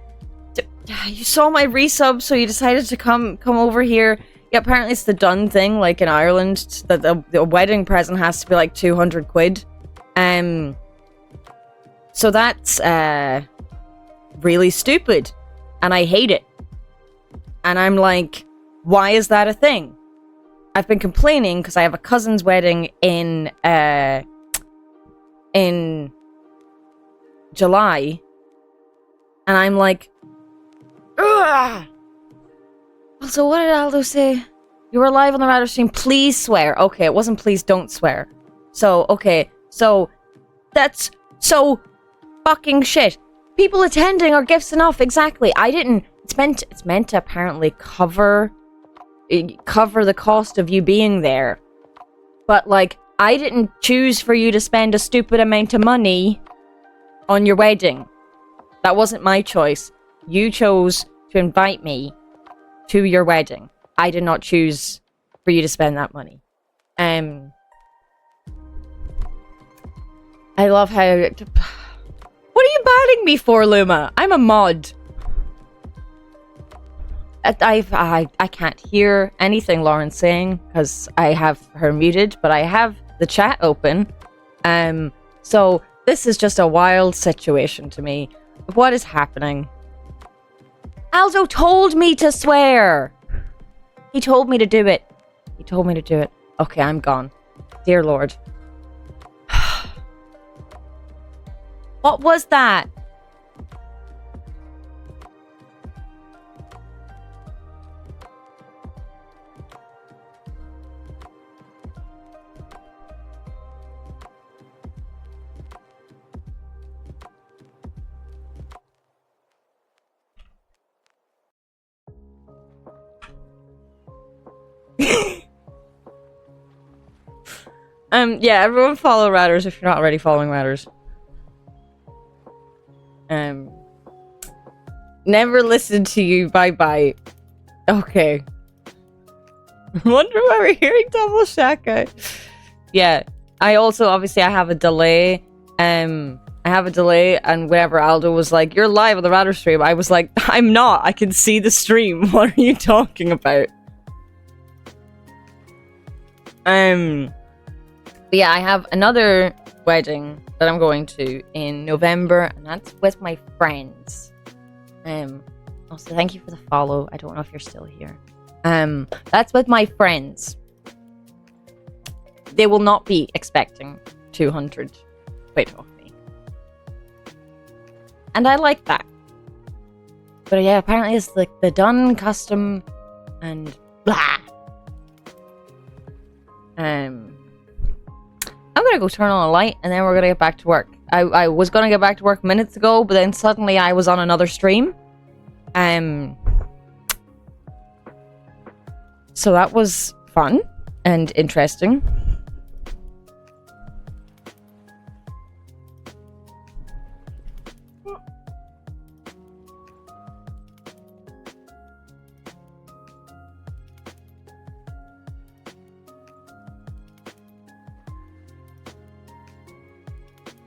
You saw my resub, so you decided to come over here. Yeah, apparently it's the done thing, like in Ireland, that the wedding present has to be like 200 quid. So that's really stupid. And I hate it. And I'm like, why is that a thing? I've been complaining because I have a cousin's wedding in July. And I'm like, ugh! Also, what did Aldo say? You were live on the Radar stream. Please swear. Okay, it wasn't please don't swear. So, okay. So, that's so fucking shit. People attending are gifts enough. Exactly. I didn't... It's meant to apparently cover the cost of you being there. But, like, I didn't choose for you to spend a stupid amount of money on your wedding. That wasn't my choice. You chose to invite me to your wedding. I did not choose for you to spend that money. I love how... What are you banning me for, Luma? I'm a mod. I can't hear anything Lauren's saying because I have her muted, but I have the chat open. So this is just a wild situation to me. What is happening? Aldo told me to swear. He told me to do it. He told me to do it. Okay, I'm gone. Dear Lord. What was that? Yeah, everyone follow Ratters if you're not already following Ratters. Never listen to you. Bye-bye. Okay. Wonder why we're hearing double shaka. Yeah. I also, obviously, I have a delay. I have a delay, and whenever Aldo was like, "You're live on the Ratter stream," I was like, "I'm not. I can see the stream. What are you talking about?" But yeah, I have another wedding that I'm going to in November, and that's with my friends. Also, thank you for the follow. I don't know if you're still here. That's with my friends. They will not be expecting 200 quid off me. And I like that. But yeah, apparently it's like the done custom and blah. I'm gonna go turn on a light and then we're gonna get back to work. I was gonna get back to work minutes ago, but then suddenly I was on another stream. So that was fun and interesting.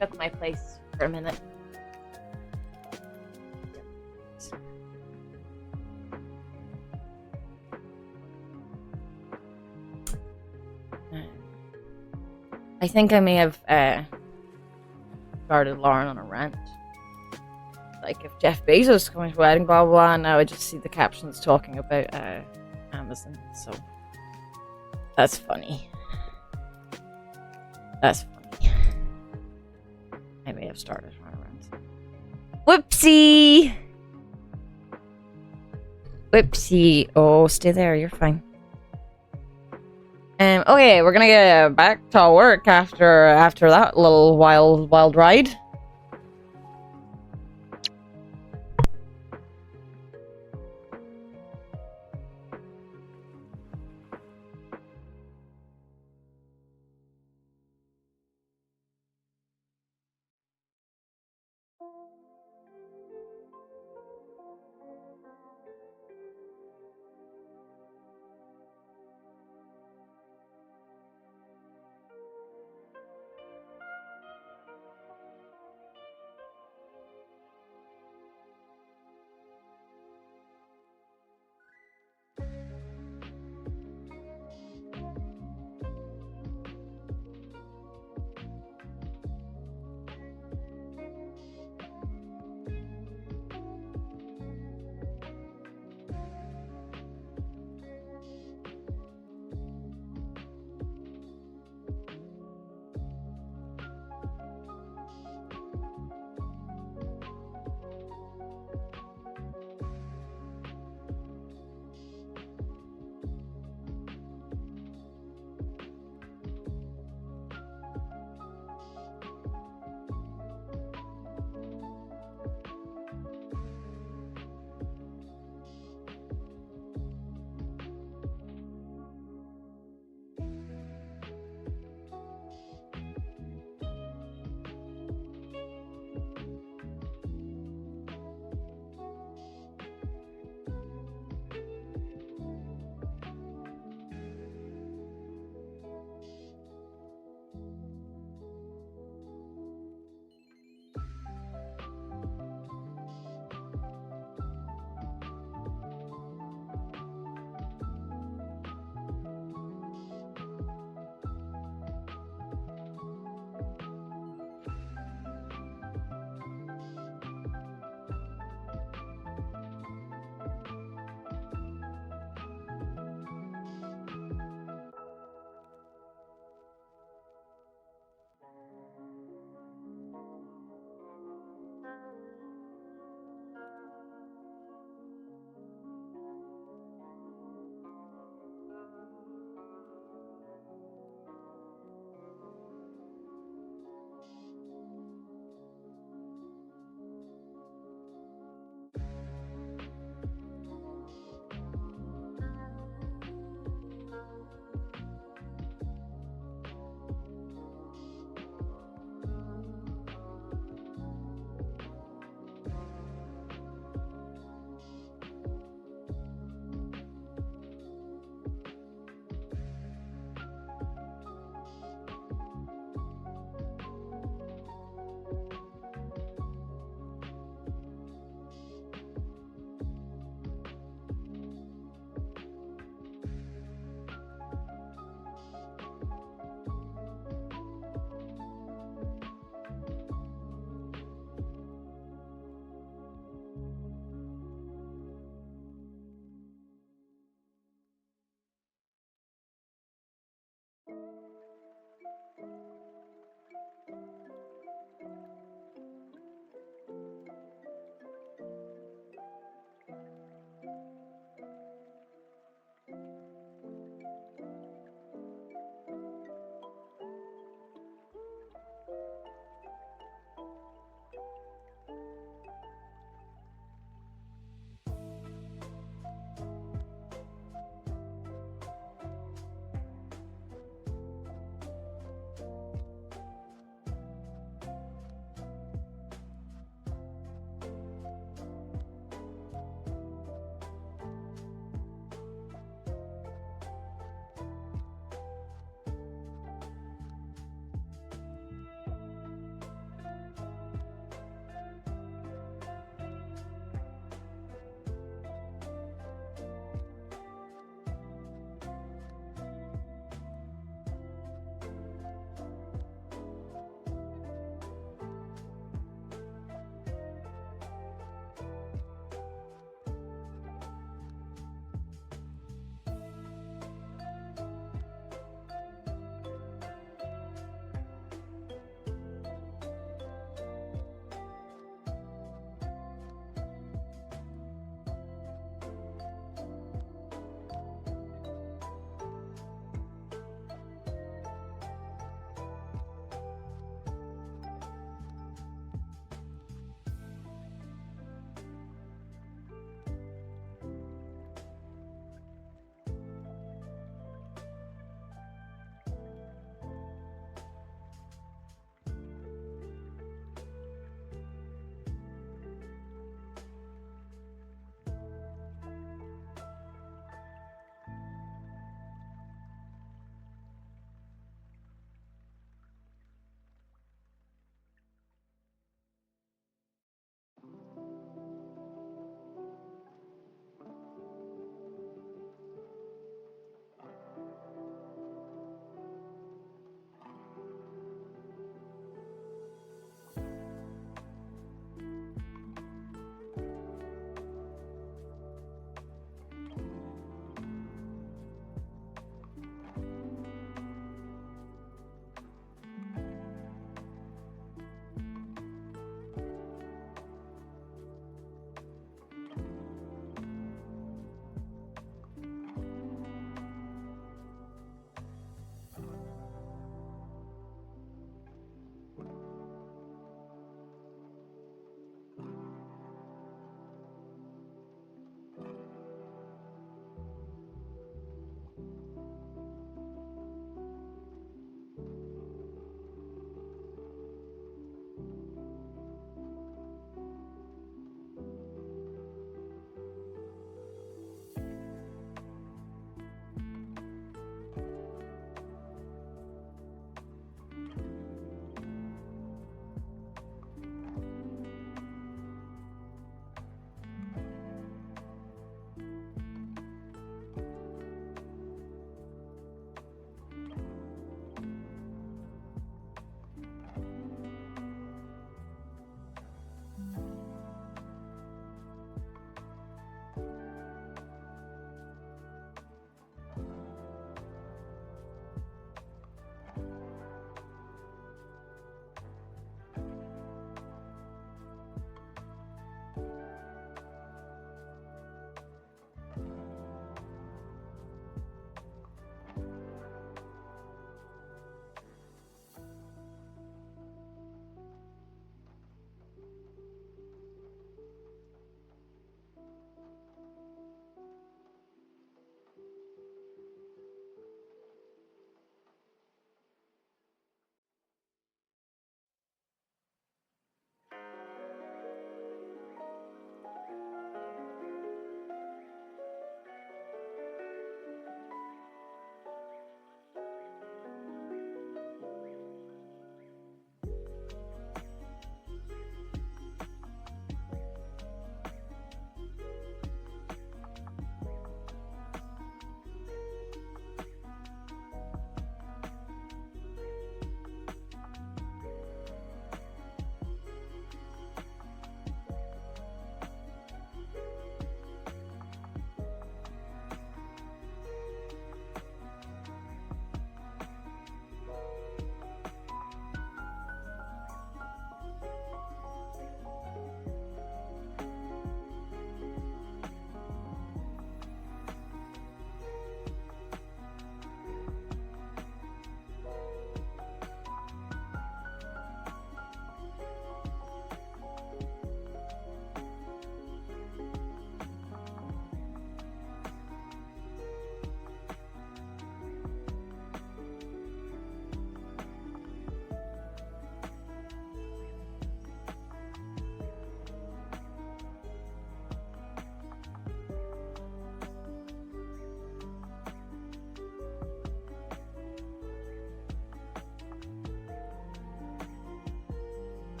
Took my place for a minute. I think I may have started Lauren on a rant. Like, if Jeff Bezos is coming to a wedding, blah, blah, blah, and now I just see the captions talking about Amazon, so that's funny. That's funny. I may have started on a rant. Whoopsie! Whoopsie. Oh, stay there, you're fine. Okay, we're gonna get back to work after that little wild ride.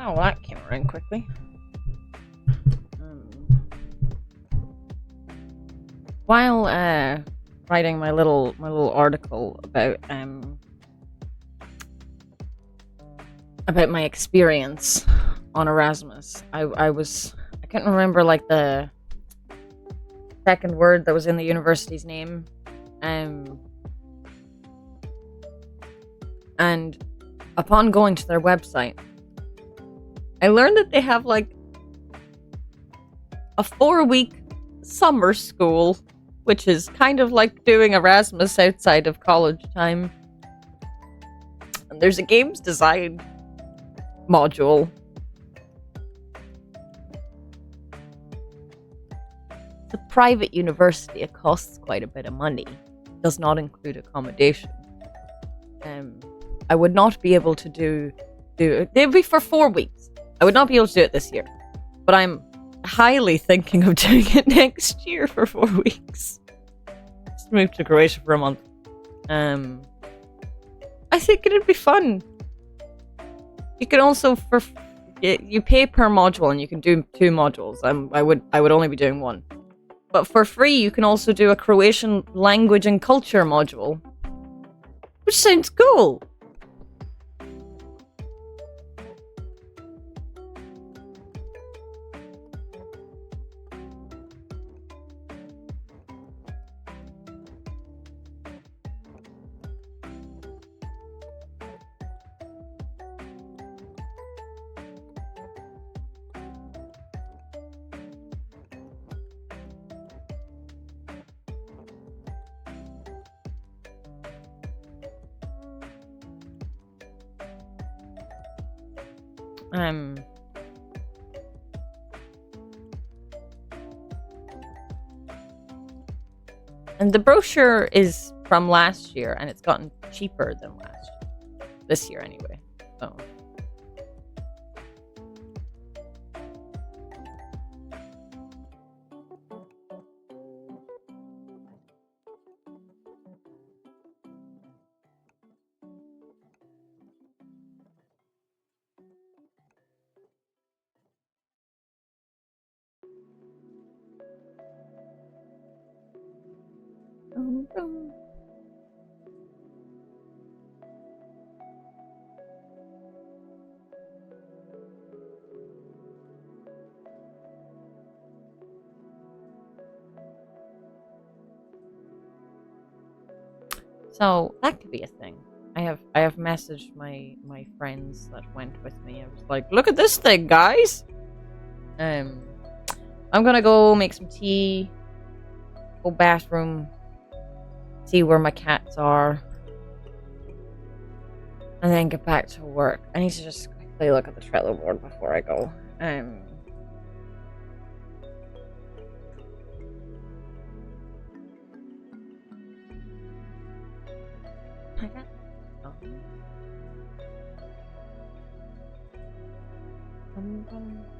Oh, well, that came around quickly. While writing my little article about my experience on Erasmus, I couldn't remember like the second word that was in the university's name, and upon going to their website, I learned that they have like a 4-week summer school, which is kind of like doing Erasmus outside of college time. And there's a games design module. It's a private university. It costs quite a bit of money. It does not include accommodation. I would not be able to do it. It'd be for 4 weeks. I would not be able to do it this year. But I'm highly thinking of doing it next year for 4 weeks. Just move to Croatia for a month. I think it'd be fun. You can also you pay per module and you can do 2 modules. I would only be doing 1. But for free, you can also do a Croatian language and culture module, which sounds cool. And the brochure is from last year, and it's gotten cheaper than last year. This year, anyway. So. So that could be a thing. I have messaged my friends that went with me. I was like, look at this thing, guys. I'm gonna go make some tea, go bathroom, see where my cats are, and then get back to work. I need to just quickly look at the Trello board before I go.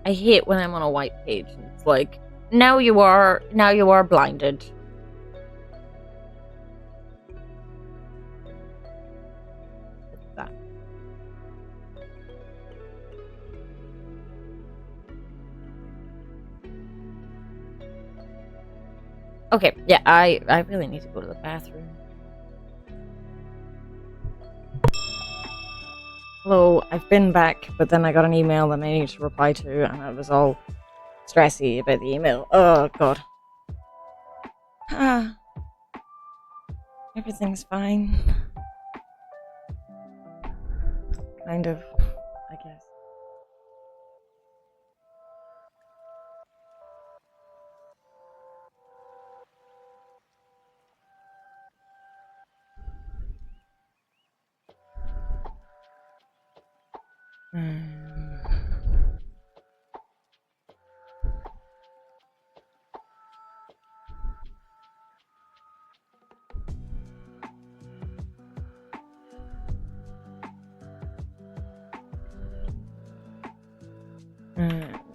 I hate when I'm on a white page and it's like, now you are blinded. That. Okay, yeah, I really need to go to the bathroom. Hello, I've been back, but then I got an email that I needed to reply to, and I was all stressy about the email. Oh, God. Everything's fine. Kind of, I guess.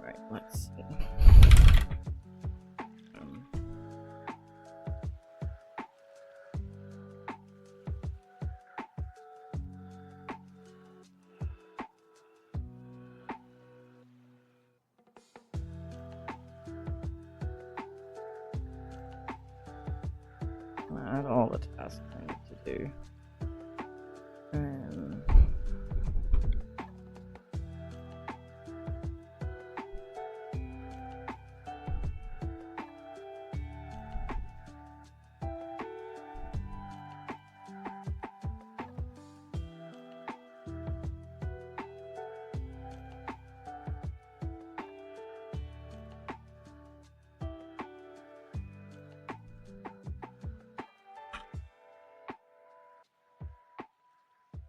Right, let's see. add all the tasks I need to do.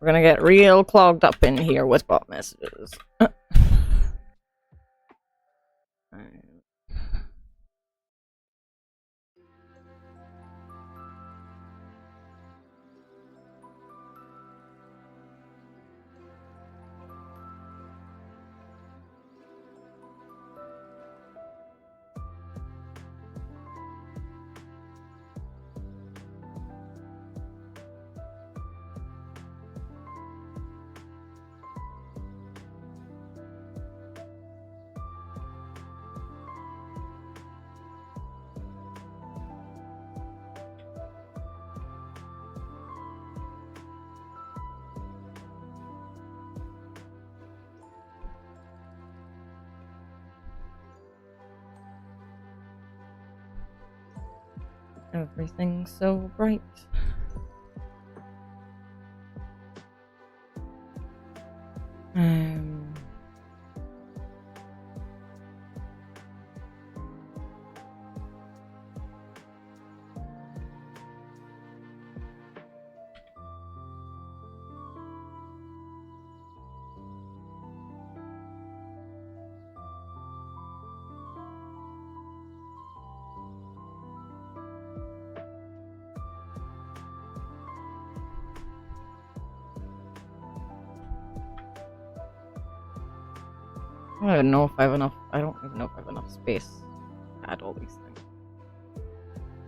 We're gonna get real clogged up in here with bot messages. Everything's so bright. I don't know if I have enough. I don't even know if I have enough space to add all these things.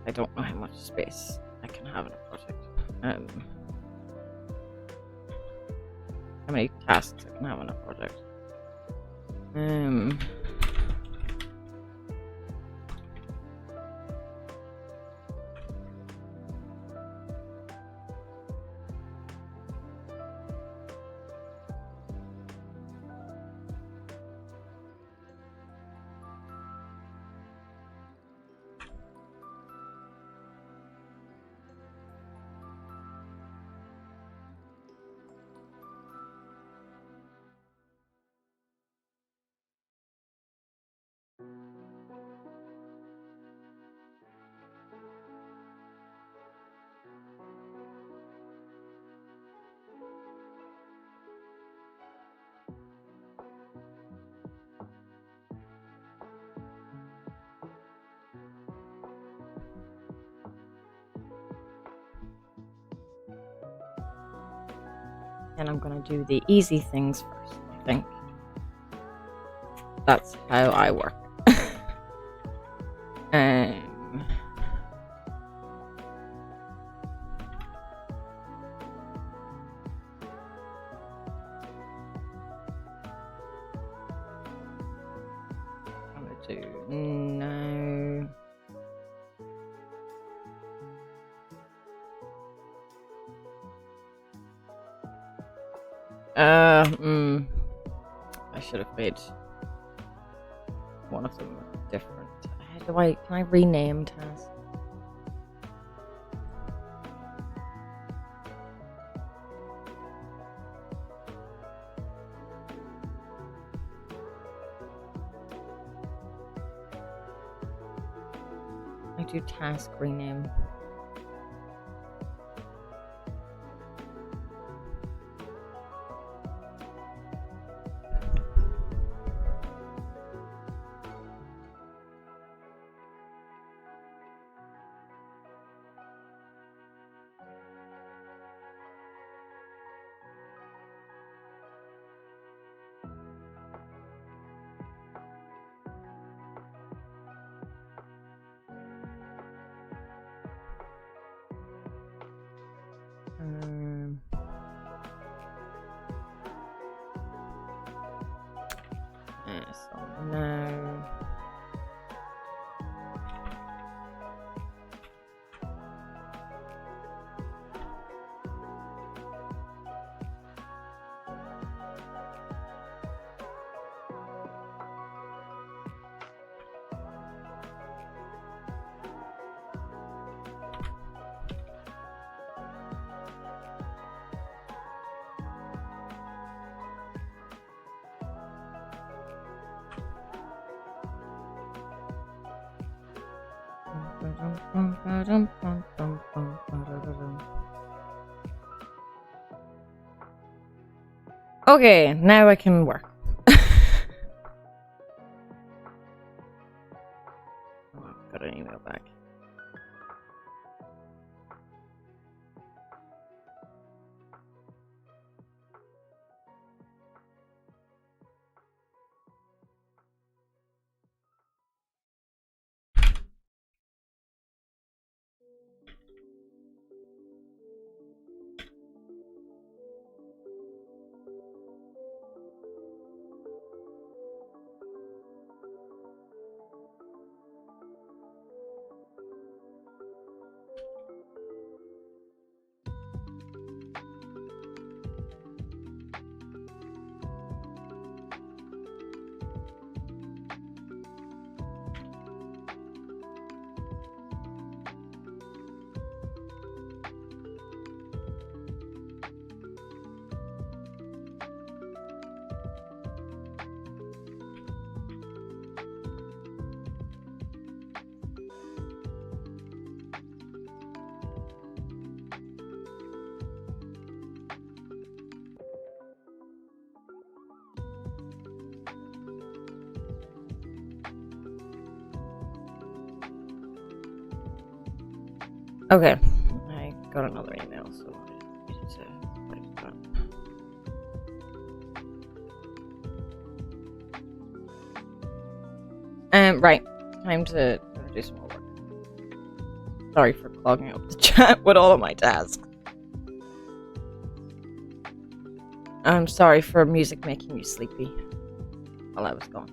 I don't know how much space I can have in a project. How many tasks I can have in a project. And I'm gonna do the easy things first, I think. That's how I work. I'm gonna do no. I should have made one of them different. Can I rename tasks? I do task rename. So no. Okay, now I can work. Oh, I've got an email back. Okay, I got another email, so I need to write that. Right, time to do some more work. Sorry for clogging up the chat with all of my tasks. I'm sorry for music making you sleepy while I was gone.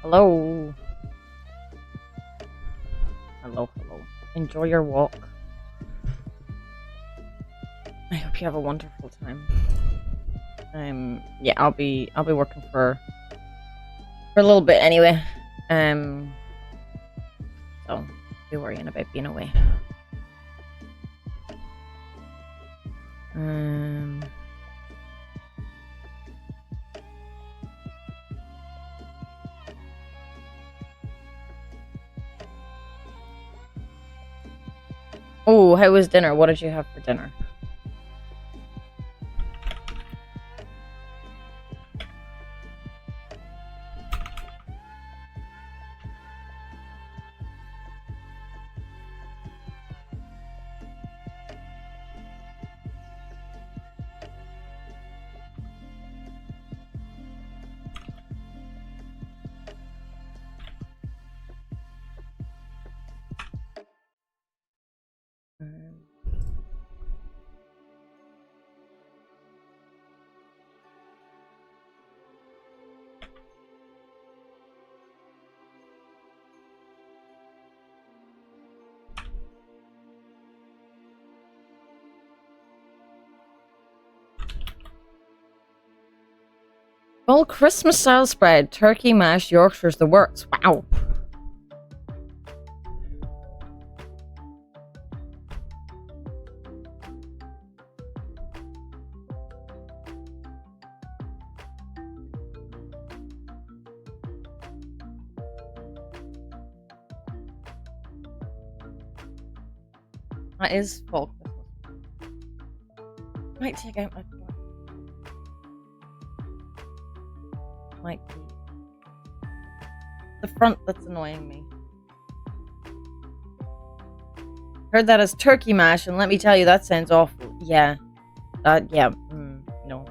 Hello. Hello, hello. Enjoy your walk. I hope you have a wonderful time. Yeah, I'll be working for a little bit anyway. So be worrying about being away. Oh, how was dinner? What did you have for dinner? Full Christmas style spread, turkey, mash, Yorkshire's the works. Wow. That is full Christmas. Might take out my might be the front that's annoying me. Heard that as turkey mash, and let me tell you, that sounds awful. Yeah. Yeah. No.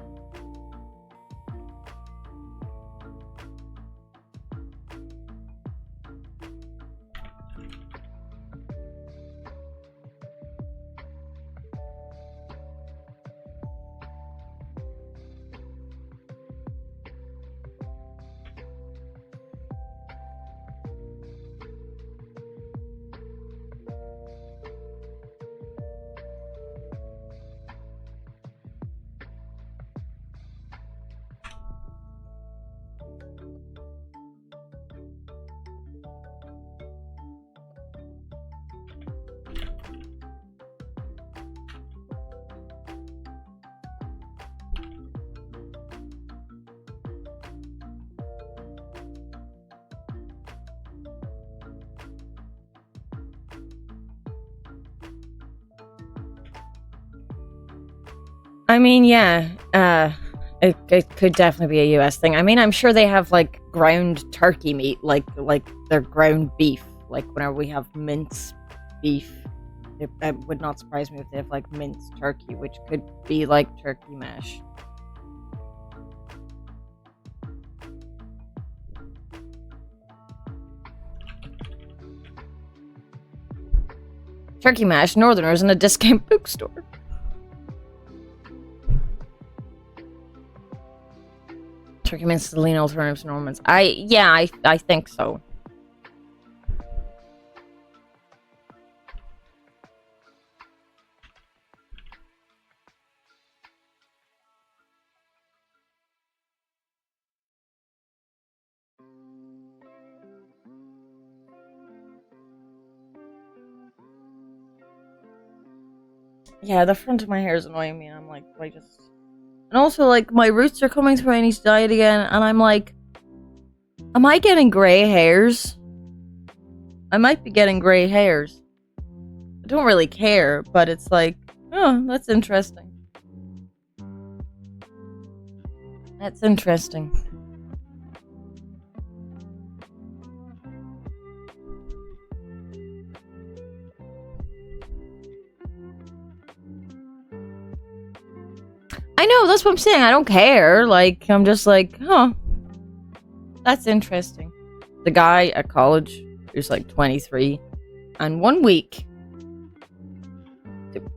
I mean, yeah, it could definitely be a US thing. I mean, I'm sure they have like ground turkey meat, like their ground beef. Like whenever we have mince beef, it would not surprise me if they have like minced turkey, which could be like turkey mash. Turkey mash, Northerners in a discount bookstore. Turkey mince to lean alternatives to Normans. I think so. Yeah, the front of my hair is annoying me. I'm like, I just... And also, like, my roots are coming through. I need to dye it again. And I'm like, am I getting grey hairs? I might be getting grey hairs. I don't really care, but it's like, oh, that's interesting. That's interesting. I know, that's what I'm saying. I don't care. Like, I'm just like, huh. That's interesting. The guy at college who's like 23, and 1 week.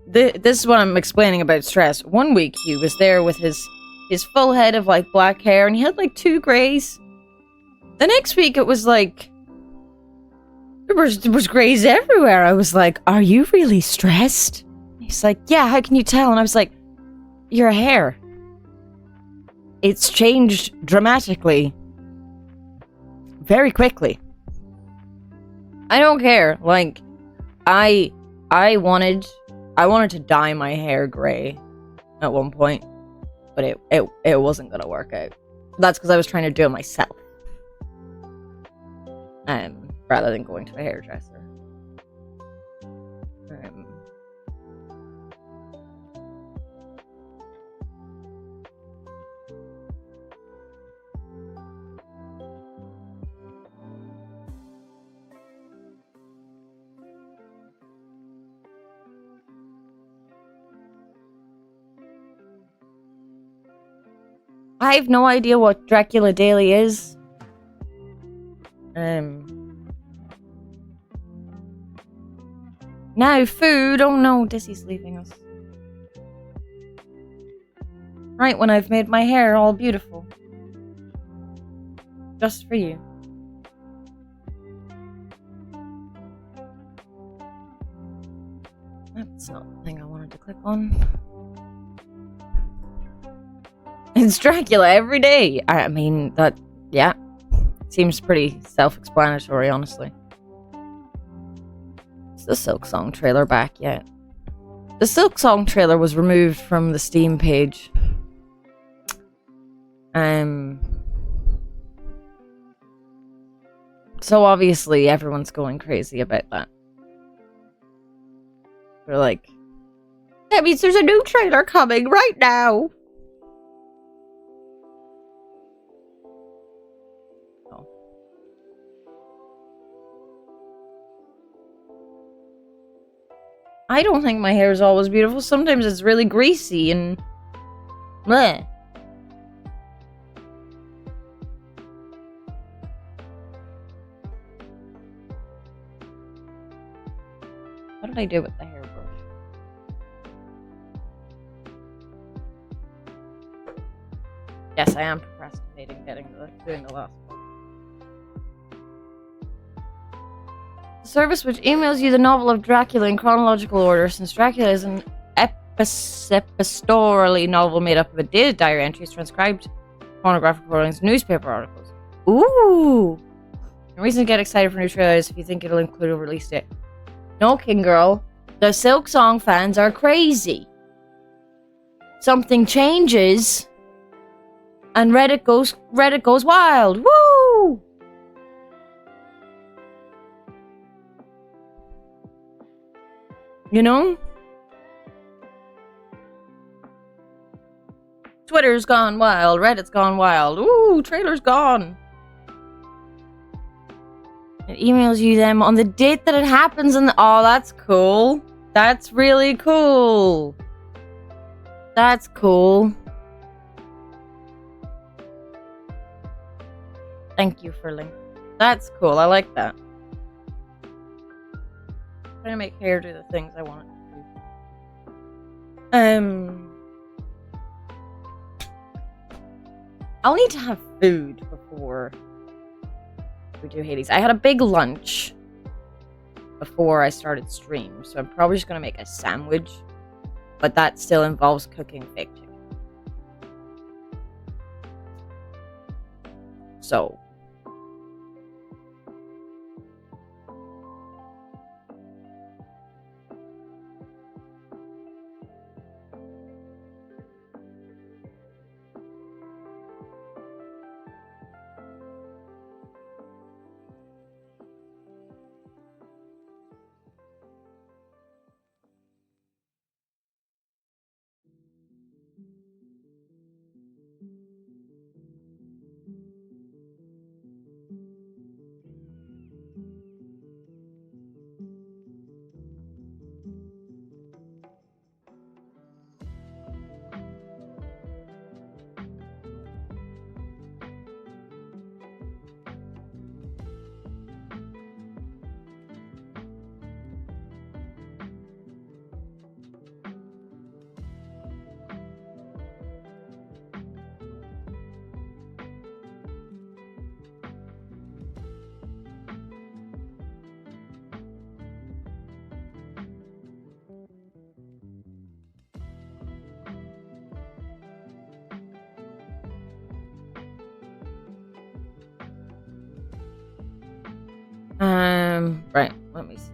This is what I'm explaining about stress. 1 week he was there with his full head of like black hair, and he had like 2 grays. The next week it was like there was grays everywhere. I was like, "Are you really stressed?" He's like, "Yeah, how can you tell?" And I was like, "Your hair. It's changed dramatically. Very quickly. I don't care. Like, I wanted to dye my hair gray at one point, but it wasn't gonna work out. That's because I was trying to do it myself, rather than going to a hairdresser. I have no idea what Dracula Daily is. Now food. Oh no, Dissy's leaving us. Right when I've made my hair all beautiful. Just for you. That's not the thing I wanted to click on. It's Dracula every day. I mean, that, yeah. Seems pretty self-explanatory, honestly. Is the Silk Song trailer back yet? The Silk Song trailer was removed from the Steam page. So obviously everyone's going crazy about that. They're like, that means there's a new trailer coming right now. Oh. I don't think my hair is always beautiful. Sometimes it's really greasy and bleh. What did I do with the hairbrush? Yes, I am procrastinating doing the last one. The service which emails you the novel of Dracula in chronological order, since Dracula is an epistolary novel made up of a dated diary entries, transcribed phonographic recordings, newspaper articles. Ooh! The reason to get excited for new trailers if you think it'll include a release date. No, King Girl. The Silk Song fans are crazy. Something changes, and Reddit goes wild. Woo! You know? Twitter's gone wild. Reddit's gone wild. Ooh, trailer's gone. It emails you them on the date that it happens and oh, that's cool. That's really cool. That's cool. Thank you for link. That's cool. I like that. I'm trying to make hair do the things I want it to do. I'll need to have food before we do Hades. I had a big lunch before I started stream, so I'm probably just gonna make a sandwich, but that still involves cooking fake chicken. So Right. Let me see.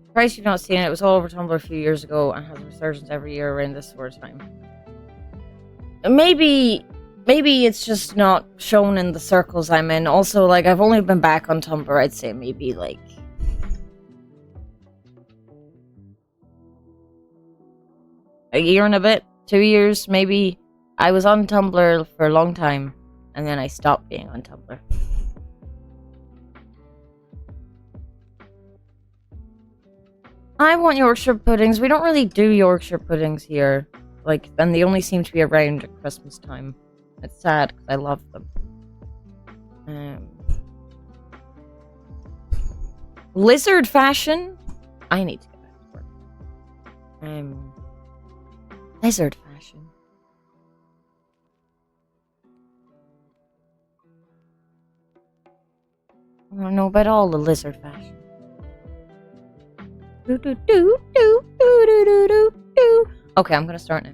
Surprised you've not seen it. It was all over Tumblr a few years ago and has a resurgence every year around this sort of time. Maybe it's just not shown in the circles I'm in. Also, like, I've only been back on Tumblr, I'd say maybe, like, a year and a bit, 2 years, maybe. I was on Tumblr for a long time, and then I stopped being on Tumblr. I want Yorkshire puddings. We don't really do Yorkshire puddings here. Like, and they only seem to be around at Christmas time. It's sad, because I love them. Lizard fashion? I need to get back to work. Lizard fashion. I don't know about all the lizard fashion. Do do do do do do do do do. Okay, I'm gonna start now.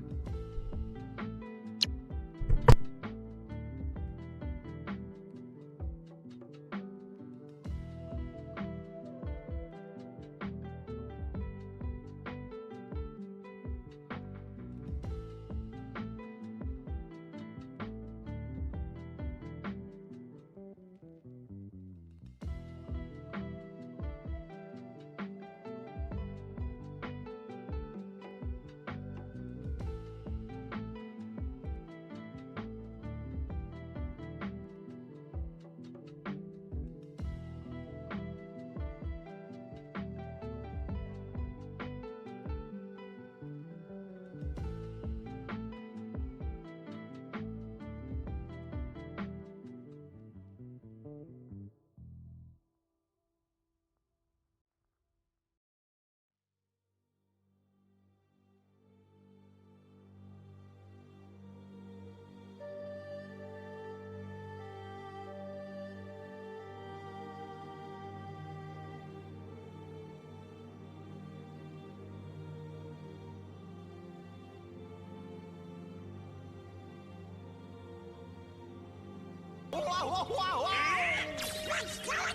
What's going on?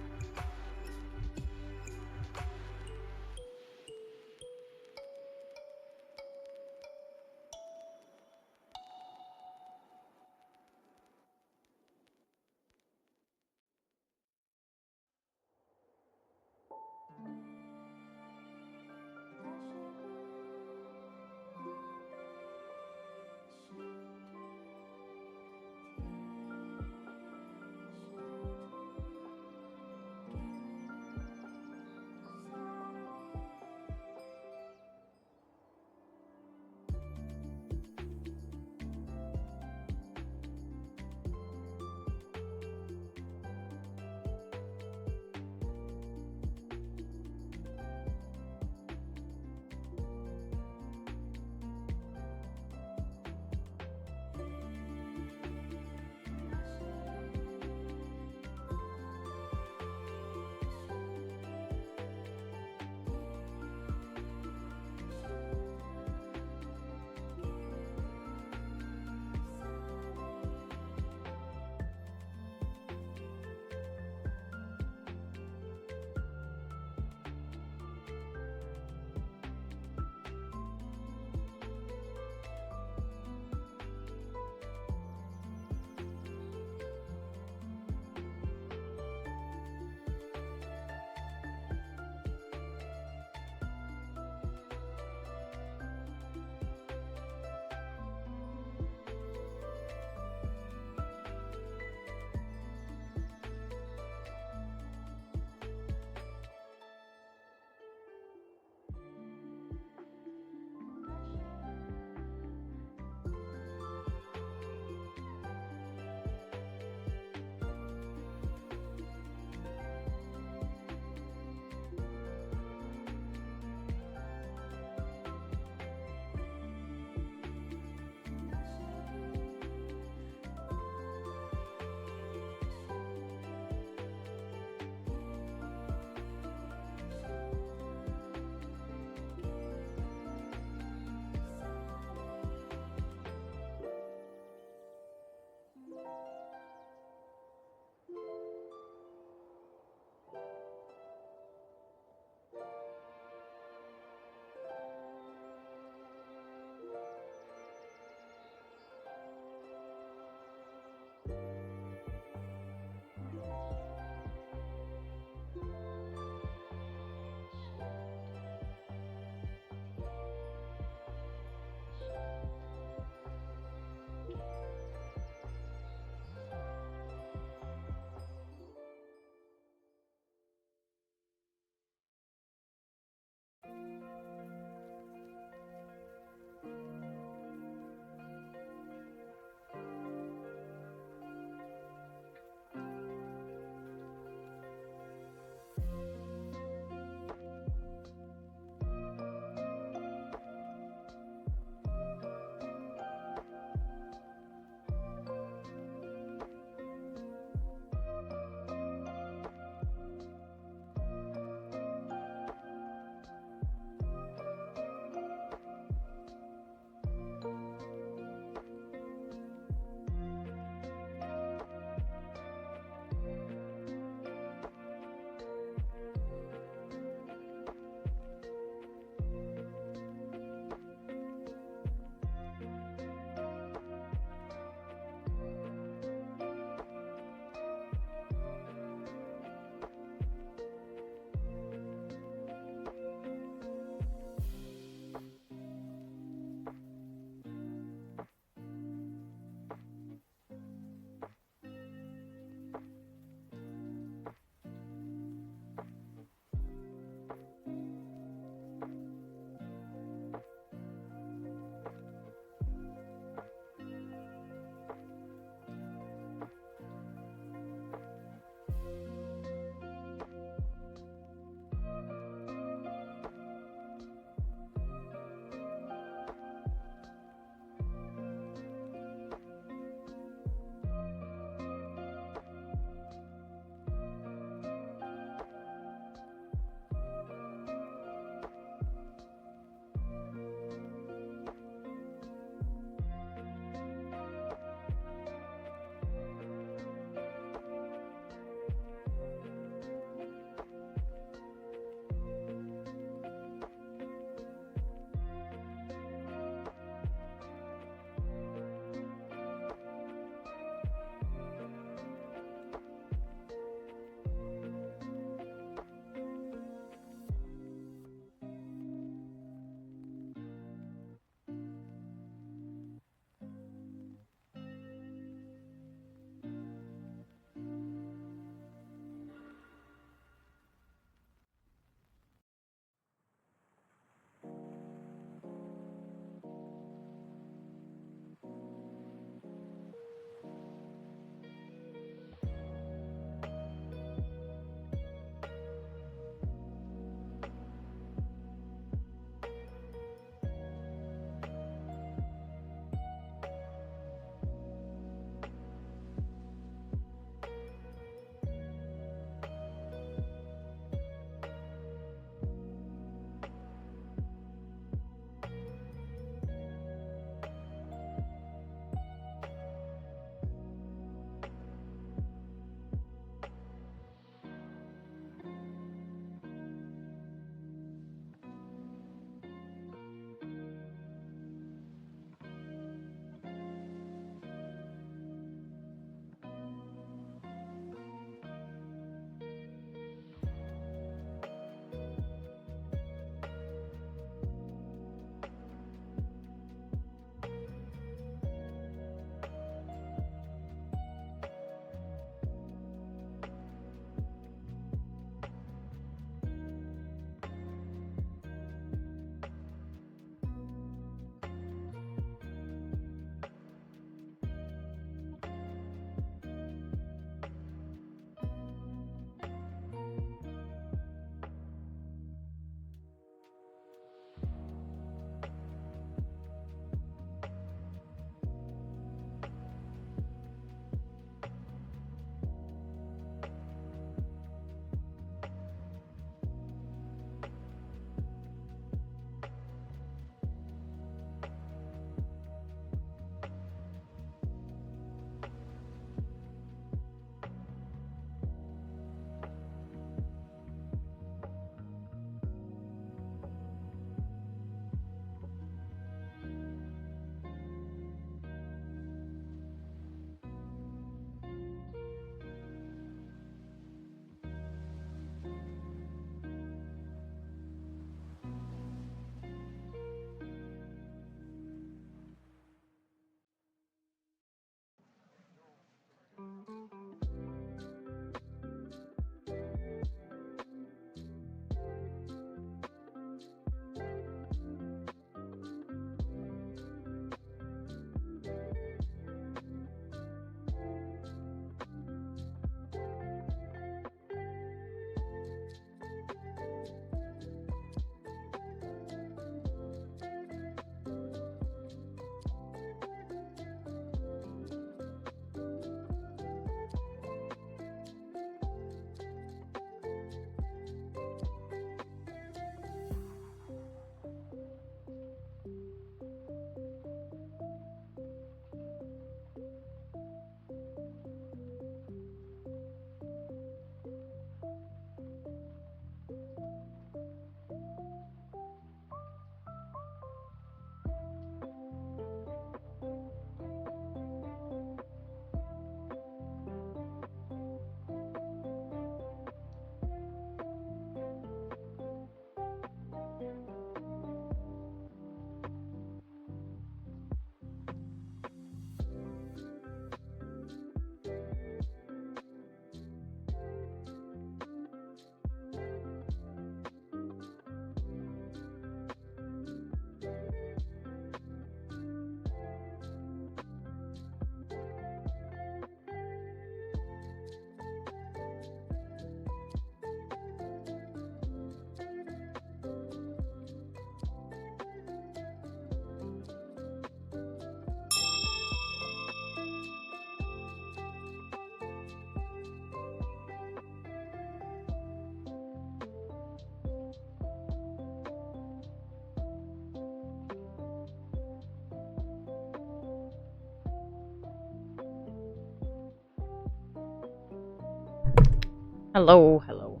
Hello, hello.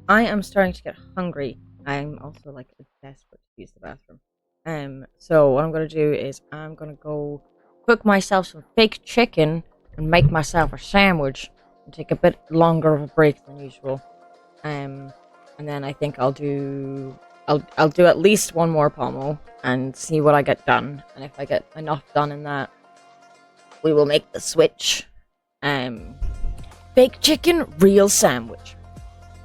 I am starting to get hungry. I'm also like desperate to use the bathroom. So what I'm gonna do is I'm gonna go cook myself some fake chicken and make myself a sandwich and take a bit longer of a break than usual. And then I think I'll do at least one more pommel and see what I get done. And if I get enough done in that, we will make the switch. Baked chicken, real sandwich.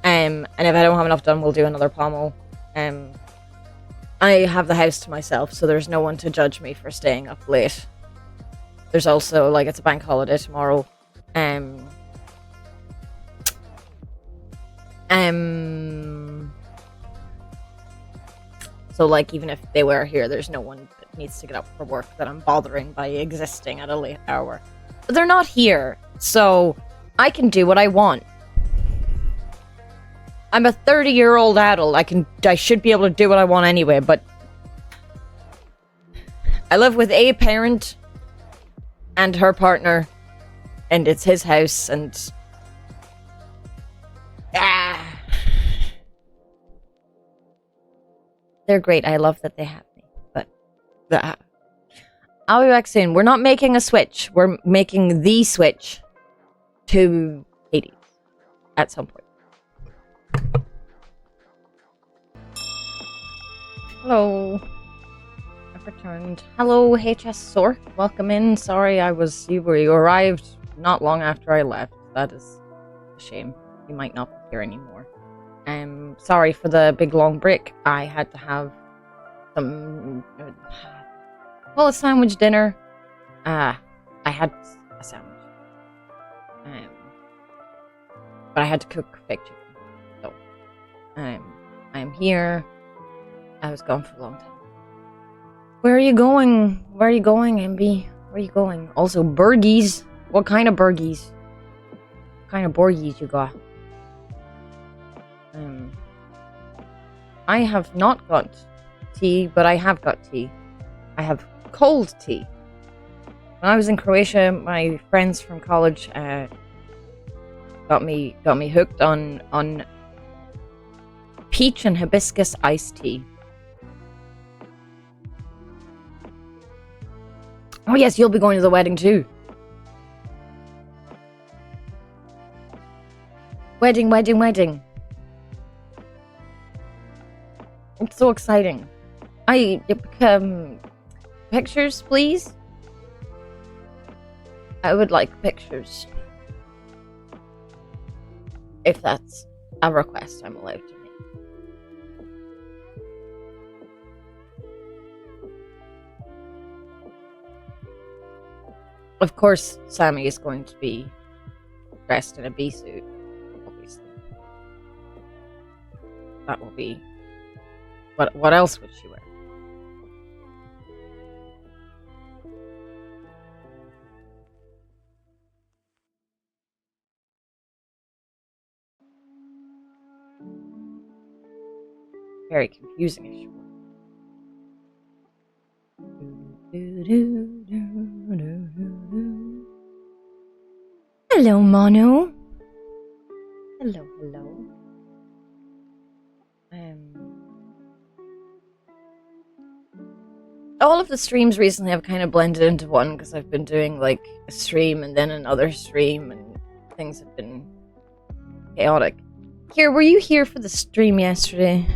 And if I don't have enough done, we'll do another pommel. I have the house to myself, so there's no one to judge me for staying up late. There's also, like, it's a bank holiday tomorrow. So, like, even if they were here, there's no one that needs to get up for work that I'm bothering by existing at a late hour. But they're not here, so I can do what I want. I'm a 30-year-old adult. I should be able to do what I want anyway, but I live with a parent and her partner, and it's his house, and they're great. I love that they have me, but I'll be back soon. We're not making a switch. We're making the switch to Hades at some point. Hello. I've returned. Hello, HS Sork. Welcome in. Sorry, you arrived not long after I left. That is a shame. You might not be here anymore. Sorry for the big long break. I had to have some a sandwich dinner. I had a sandwich. But I had to cook fake chicken. So I'm here. I was gone for a long time. Where are you going? Where are you going, MB? Where are you going? Also, burgies. What kind of burgies? What kind of borgies you got? I have not got tea, but I have got tea. I have cold tea. When I was in Croatia, my friends from college got me hooked on peach and hibiscus iced tea. Oh yes, you'll be going to the wedding too. Wedding. It's so exciting. Pictures, please? I would like pictures. If that's a request I'm allowed to make. Of course, Sammy is going to be dressed in a bee suit, obviously. That will be... What else would she wear? Very confusing-ish. Hello, Mono. Hello. All of the streams recently have kind of blended into one because I've been doing like a stream and then another stream and things have been chaotic. Here, were you here for the stream yesterday?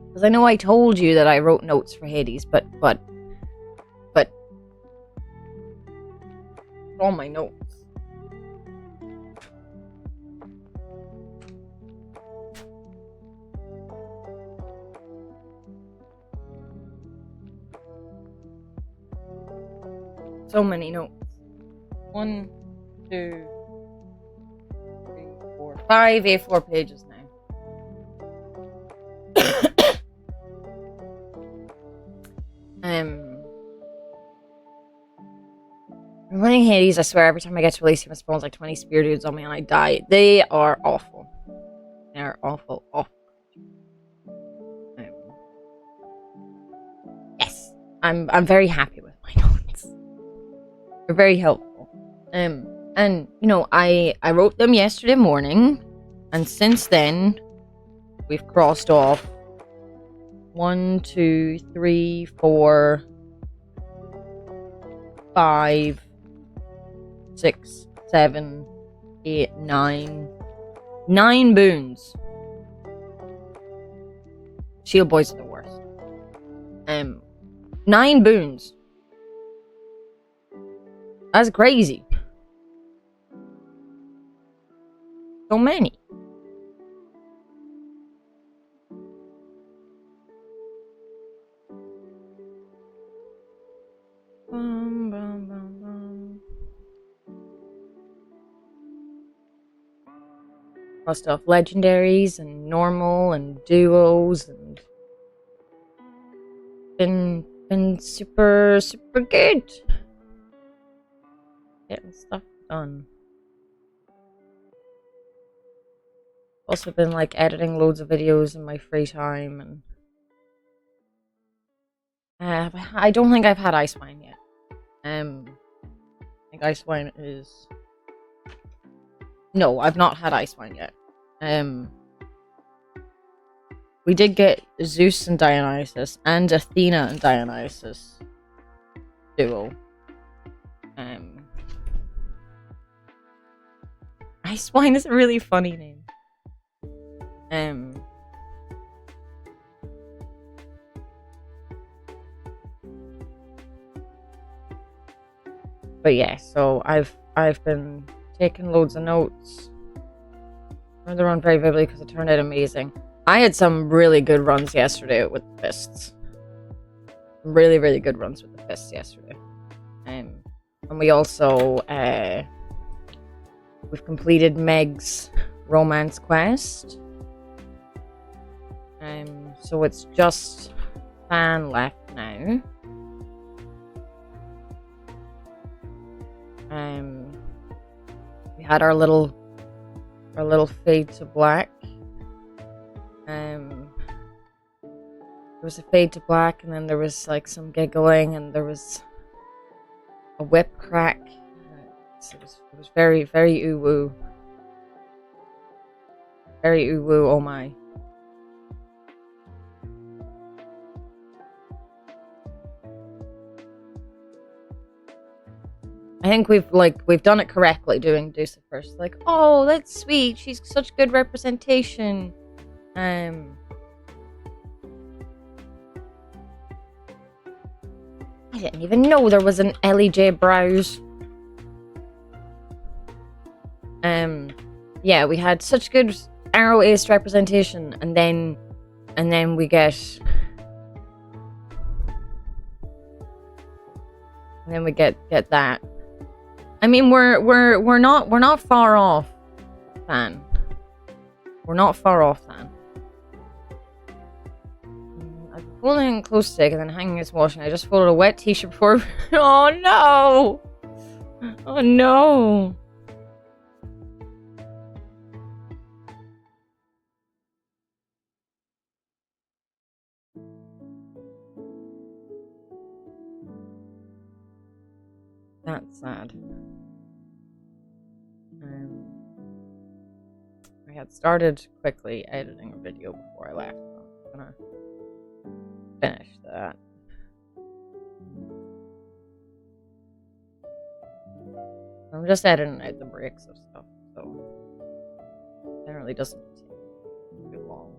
Because I know I told you that I wrote notes for Hades, but all my notes. So many notes. 1, 2, 3, 4, 5 A4 pages now. I'm playing Hades, I swear, every time I get to Elysium, it spawns like 20 spear dudes on me and I die. They are awful. They're awful. Yes. I'm very happy with my notes. They're very helpful. And And, you know, I wrote them yesterday morning, and since then, we've crossed off 1, 2, 3, 4, 5, 6, 7, 8, 9. 9 boons. Shield boys are the worst. 9 boons. That's crazy. So many. Bum, bum, bum, bum. Crossed off legendaries and normal and duos and been super good. Getting stuff done. Also been like editing loads of videos in my free time, and I don't think I've had Icewine yet. I think Icewine is... No, I've not had Icewine yet. We did get Zeus and Dionysus, and Athena and Dionysus duo. Icewine is a really funny name. But yeah, so I've been taking loads of notes. I remember the run very vividly because it turned out amazing. I had some really good runs yesterday with the fists. Really good runs with the fists yesterday. And we also we've completed Meg's romance quest. So it's just Fan left now. We had our little fade to black. There was a fade to black, and then there was like some giggling, and there was a whip crack. It was very ooh woo. Very ooh woo, oh my. I think we've done it correctly doing Deuce first. Like, oh, that's sweet. She's such good representation. I didn't even know there was an LEJ browse. Yeah, we had such good arrow ace representation, and then we get that. I mean, we're not far off, Fan. We're not far off, Fan. I've been folding close stick and then hanging its washing. I just folded a wet t-shirt before. Oh no! Oh no! That's sad. I had started quickly editing a video before I left. So I'm gonna finish that. I'm just editing out the breaks of stuff, so it generally doesn't take too long.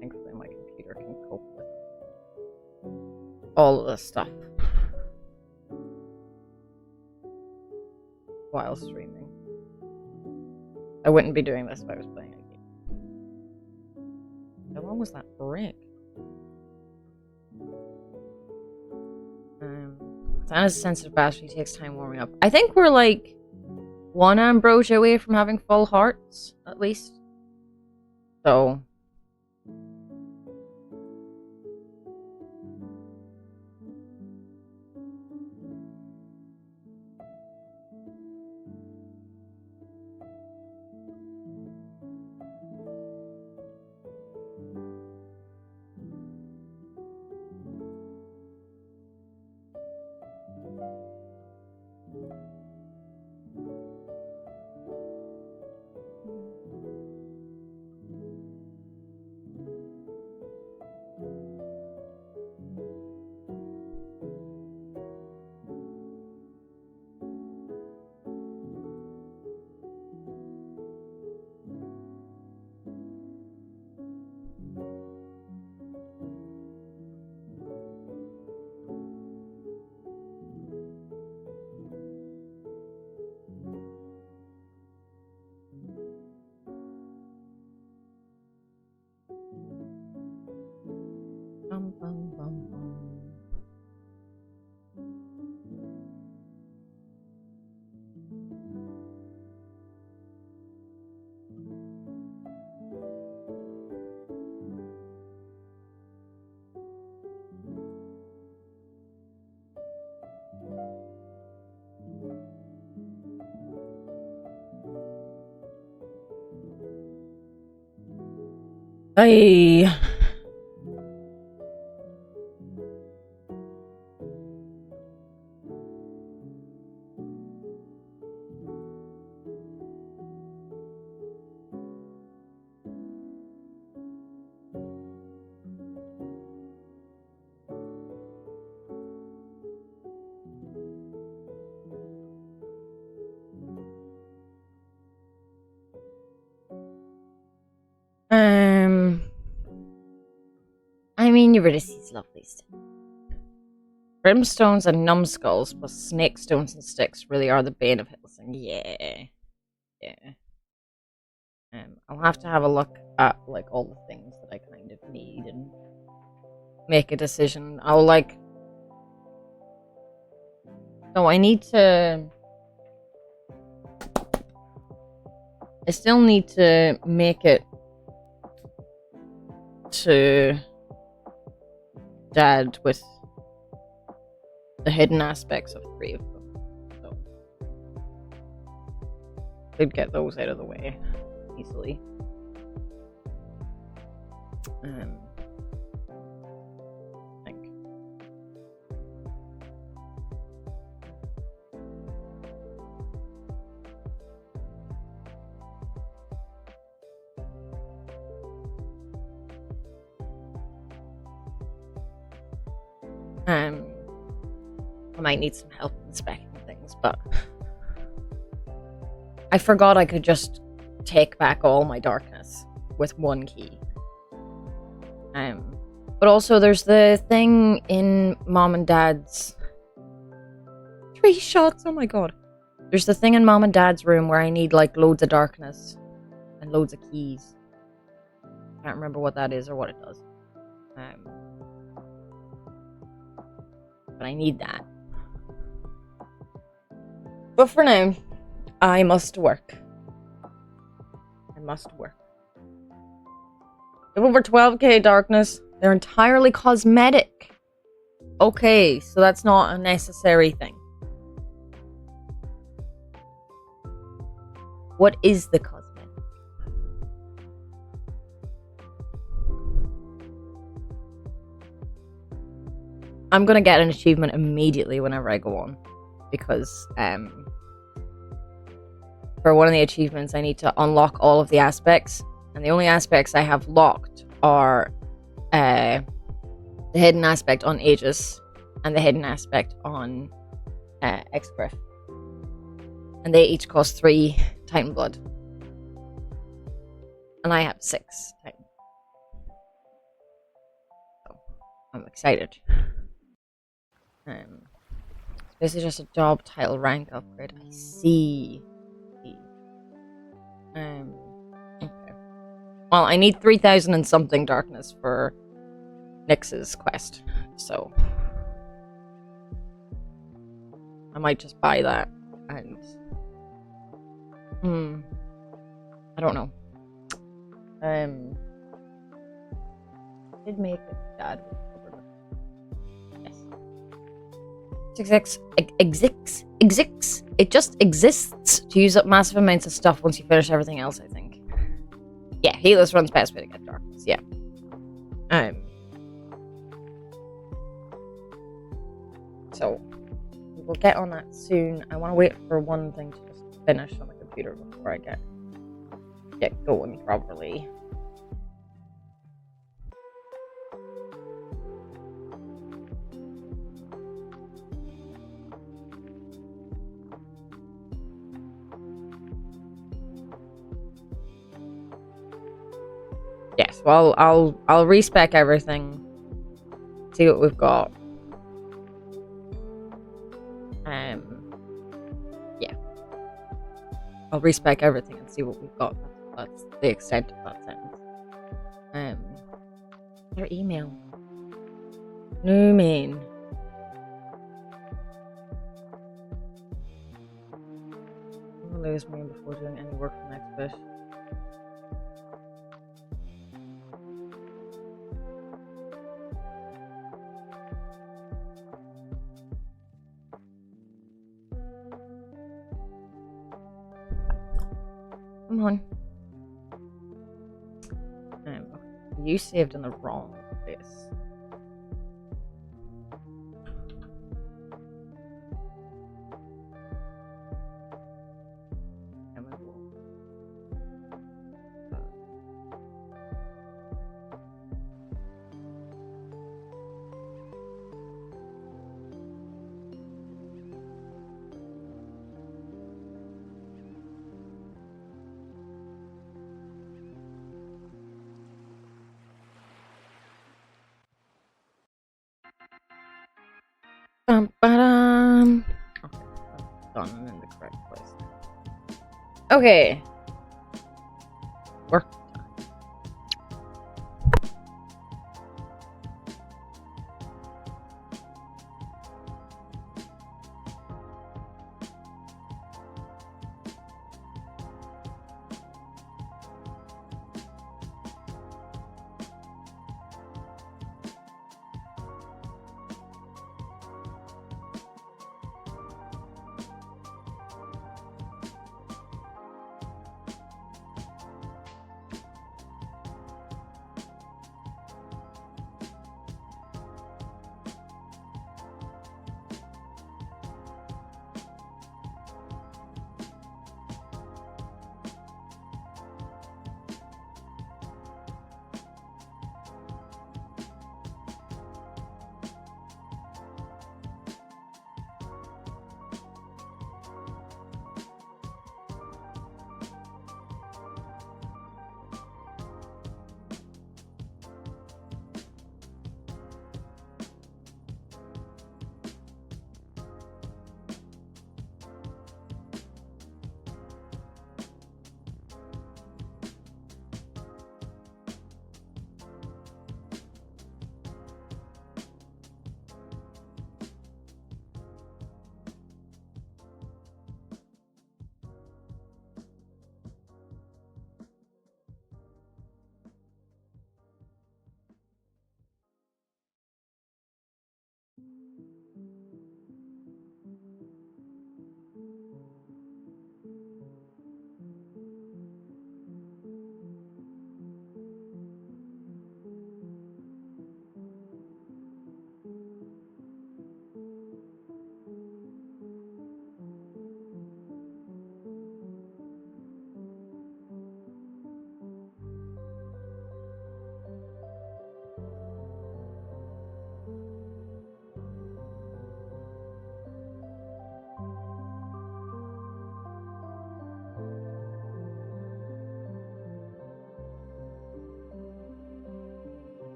Thankfully, my computer can cope with all of this stuff while streaming. I wouldn't be doing this if I was playing a game. How long was that break? Sana's sensitive battery takes time warming up. I think we're like 1 ambrosia away from having full hearts, at least. So Ay. I mean, Eurydice's lovely stuff. Brimstones and numbskulls plus snake stones and sticks really are the bane of Hillsing. Yeah. Yeah. I'll have to have a look at, like, all the things that I kind of need and make a decision. I'll, like... So I need to... I still need to make it to Dad with the hidden aspects of 3 of them. So did get those out of the way easily. I think. I might need some help inspecting things, but I forgot I could just take back all my darkness with 1 key. But also there's the thing in Mom and Dad's 3 shots, oh my god. There's the thing in Mom and Dad's room where I need, like, loads of darkness and loads of keys. Can't remember what that is or what it does. But I need that. But for now, I must work. I must work. I have over 12k darkness. They're entirely cosmetic. Okay, so that's not a necessary thing. What is the cosmetic? I'm gonna get an achievement immediately whenever I go on. Because, for one of the achievements, I need to unlock all of the aspects. And the only aspects I have locked are the hidden aspect on Aegis and the hidden aspect on Exgriff. And they each cost 3 Titan Blood. And I have 6 Titan. So, I'm excited. This is just a job title rank upgrade. I see. Okay. Well, I need 3,000 and something darkness for Nyx's quest, so I might just buy that and I don't know. Did make it Dad with cover. Yes. Exists. It just exists to use up massive amounts of stuff once you finish everything else, I think. Yeah, Healers runs best way to get darkness, yeah. So we'll get on that soon. I want to wait for one thing to just finish on the computer before I get going properly. Yes, well, I'll respec everything, see what we've got. Yeah. I'll respec everything and see what we've got. That's the extent of that sentence. Their email. No mean. I'm gonna lose me before doing any work for next bit. Come on. You saved in the wrong place. Ba-dum. Okay, done. I'm in the correct place. Okay. Work time.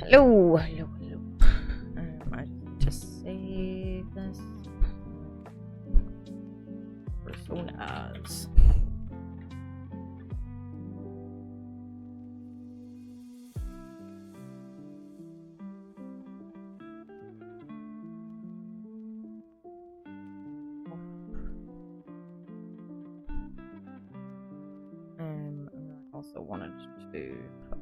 Hello, hello, hello. I just save this. Personas. I also wanted to put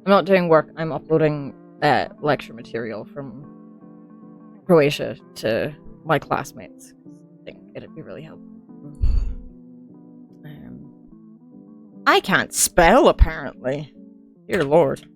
I'm not doing work, I'm uploading lecture material from Croatia to my classmates. I think it'd be really helpful. I can't spell, apparently. Dear Lord.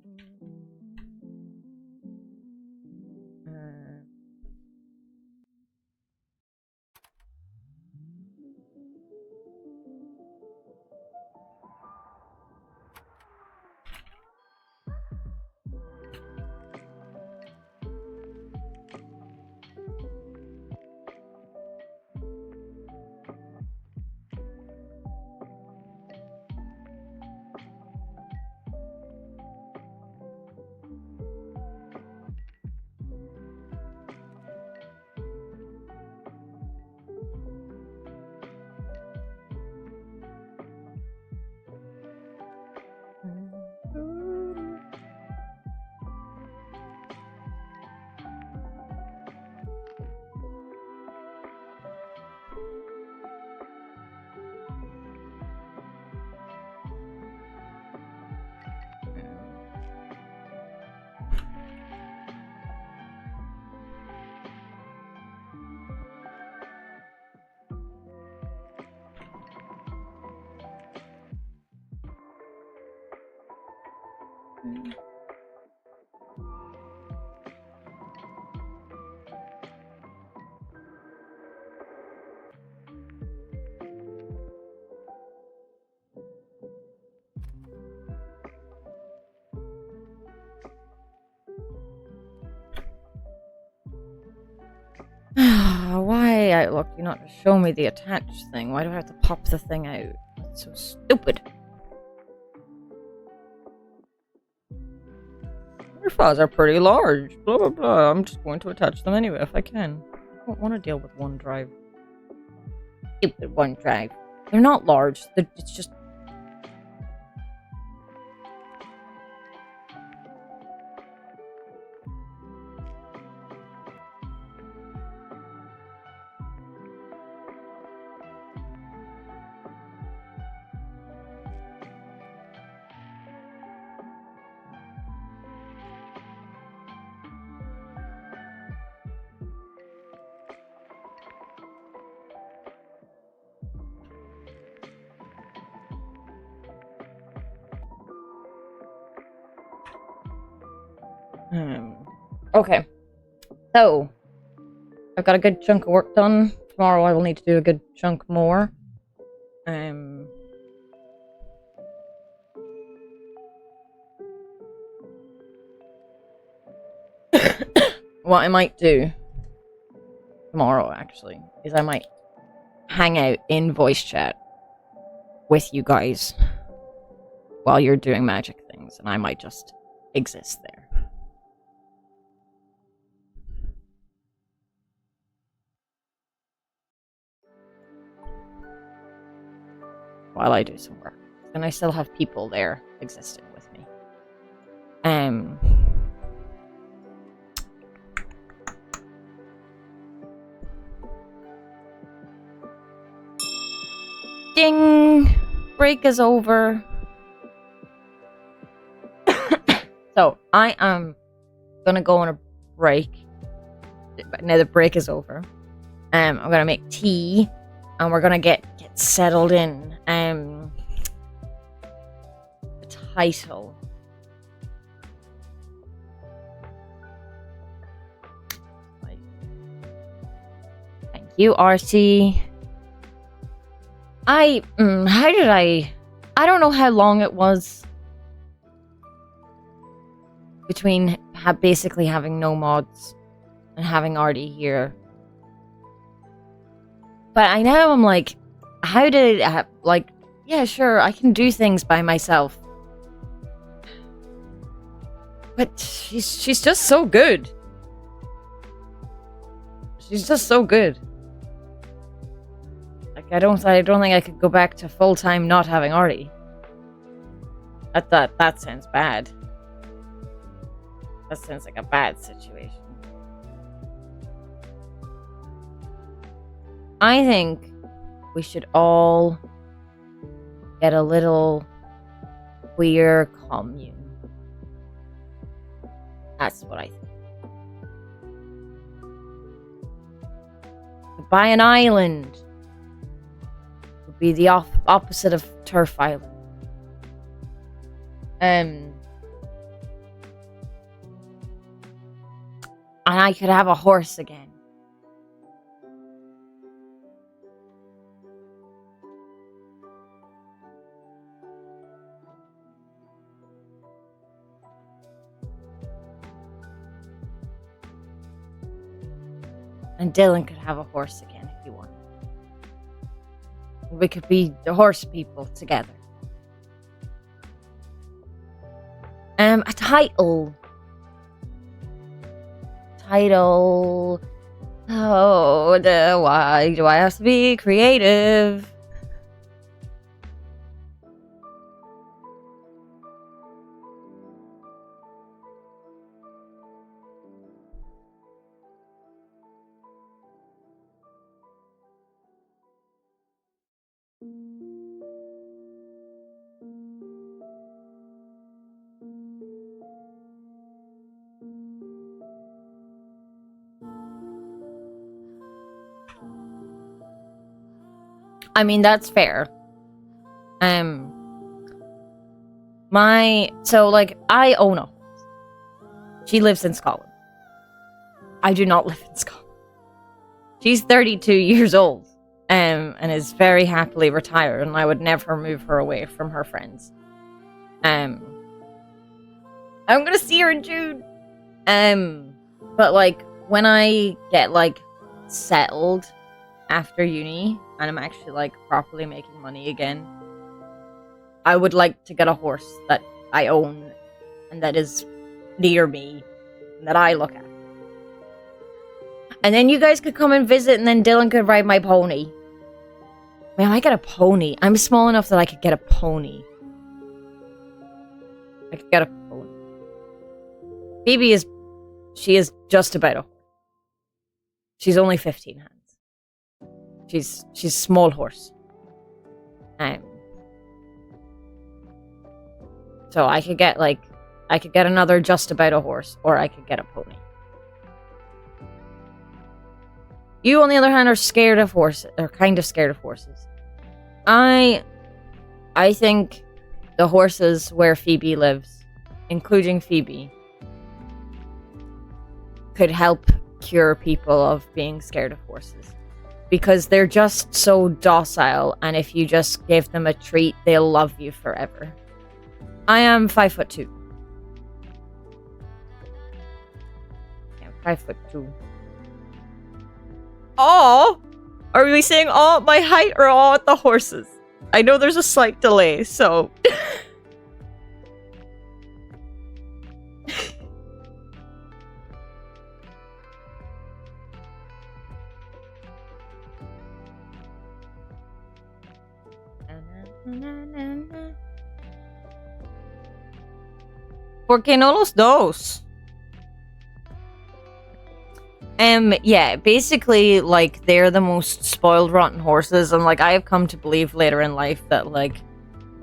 Why? Look, you're not to show me the attached thing. Why do I have to pop the thing out? That's so stupid. Your files are pretty large. Blah, blah, blah. I'm just going to attach them anyway if I can. I don't want to deal with OneDrive. Stupid OneDrive. They're not large. It's just... Okay. So, I've got a good chunk of work done. Tomorrow I will need to do a good chunk more. What I might do tomorrow, actually, is I might hang out in voice chat with you guys while you're doing magic things, and I might just exist there. While I do some work. And I still have people there existing with me. Ding! Break is over. So, I am gonna go on a break. now the break is over. I'm gonna make tea, and we're gonna get settled in. The title. Thank you, RC. how did I don't know how long it was between basically having no mods and having Artie here. But I know I'm like, how did it like, yeah, sure, I can do things by myself. But she's just so good. She's just so good. Like I don't think I could go back to full-time not having Artie. That sounds bad. That sounds like a bad situation. I think we should all get a little queer commune. That's what I think. Buy an island would be the opposite of Turf Island. And I could have a horse again. And Dylan could have a horse again if he wanted. We could be the horse people together. A title. Oh, why do I have to be creative? I mean, that's fair. I own a horse. She lives in Scotland. I do not live in Scotland. She's 32 years old, and is very happily retired, and I would never move her away from her friends. I'm gonna see her in June. But like, when I get like settled after uni, and I'm actually like properly making money again, I would like to get a horse that I own and that is near me and that I look at. And then you guys could come and visit, and then Dylan could ride my pony. Man, I get a pony. I'm small enough that I could get a pony. I could get a pony. Phoebe is just about a horse. She's only 15 hands. She's small horse. So I could get another just about a horse, or I could get a pony. You, on the other hand, are scared of horses, or kind of scared of horses. I think the horses where Phoebe lives, including Phoebe, could help cure people of being scared of horses. Because they're just so docile, and if you just give them a treat, they'll love you forever. I am 5'2". I'm 5'2". Oh! Are we saying oh at my height or oh at the horses? I know there's a slight delay, so... ¿Por qué no los dos? Yeah, basically, like, they're the most spoiled, rotten horses, and, like, I have come to believe later in life that, like,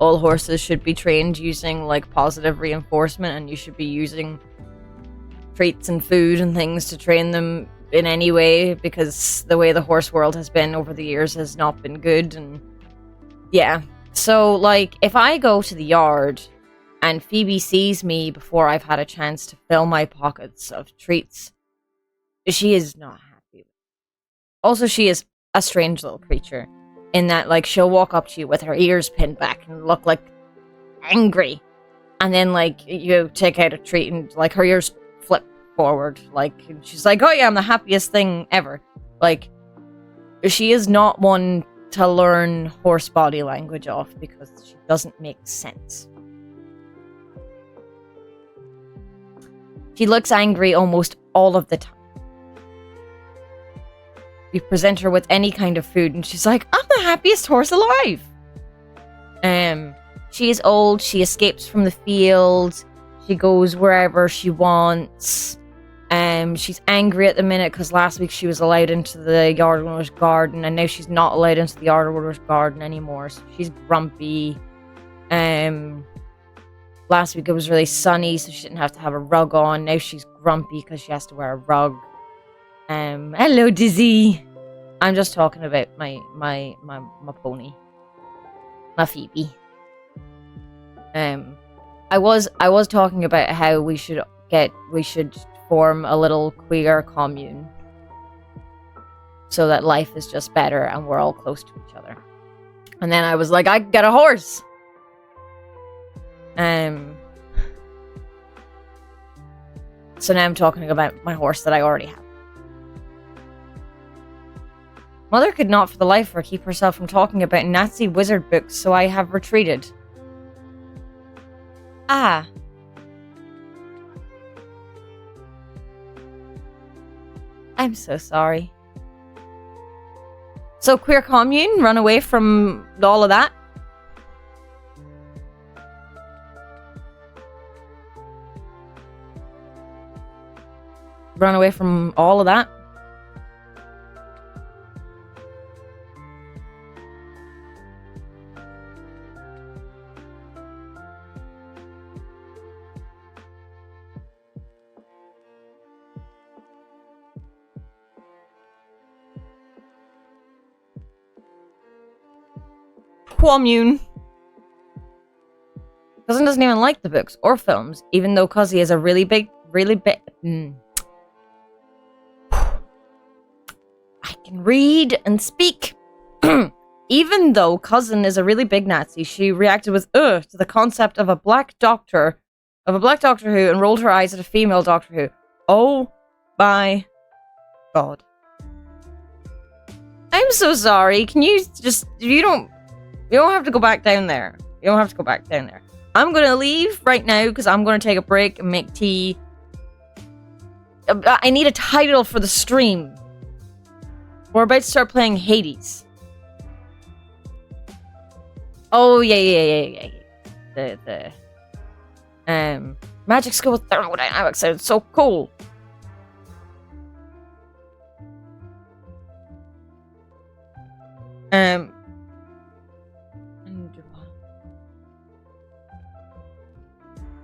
all horses should be trained using, like, positive reinforcement, and you should be using treats and food and things to train them in any way, because the way the horse world has been over the years has not been good. And yeah, so like if I go to the yard and Phoebe sees me before I've had a chance to fill my pockets of treats, she is not happy. Also, she is a strange little creature in that, like, she'll walk up to you with her ears pinned back and look like angry, and then like you take out a treat and like her ears flip forward, like, and she's like, oh yeah, I'm the happiest thing ever. Like, she is not one to learn horse body language off, because she doesn't make sense. She looks angry almost all of the time. You present her with any kind of food and she's like, I'm the happiest horse alive. She is old, she escapes from the field, she goes wherever she wants. She's angry at the minute because last week she was allowed into the yard owner's garden, and now she's not allowed into the yard owner's garden anymore, so she's grumpy. Last week it was really sunny, so she didn't have to have a rug on. Now she's grumpy because she has to wear a rug. Hello, Dizzy. I'm just talking about my pony, my Phoebe. I was talking about how we should form a little queer commune so that life is just better and we're all close to each other. And then I was like, I could get a horse. So now I'm talking about my horse that I already have. Mother could not for the life of her keep herself from talking about Nazi wizard books, so I have retreated. Ah. I'm so sorry. So queer commune, run away from all of that? Run away from all of that? Commune. Cousin doesn't even like the books or films, even though Cuzzy is a really big. I can read and speak. Even though Cousin is a really big Nazi, she reacted with to the concept of a black Doctor Who, and rolled her eyes at a female Doctor Who. Oh my god. I'm so sorry. Can you just, you don't have to go back down there. You don't have to go back down there. I'm gonna leave right now because I'm gonna take a break and make tea. I need a title for the stream. We're about to start playing Hades. Oh yeah. The Magic School with Thermodynamics sounds so cool.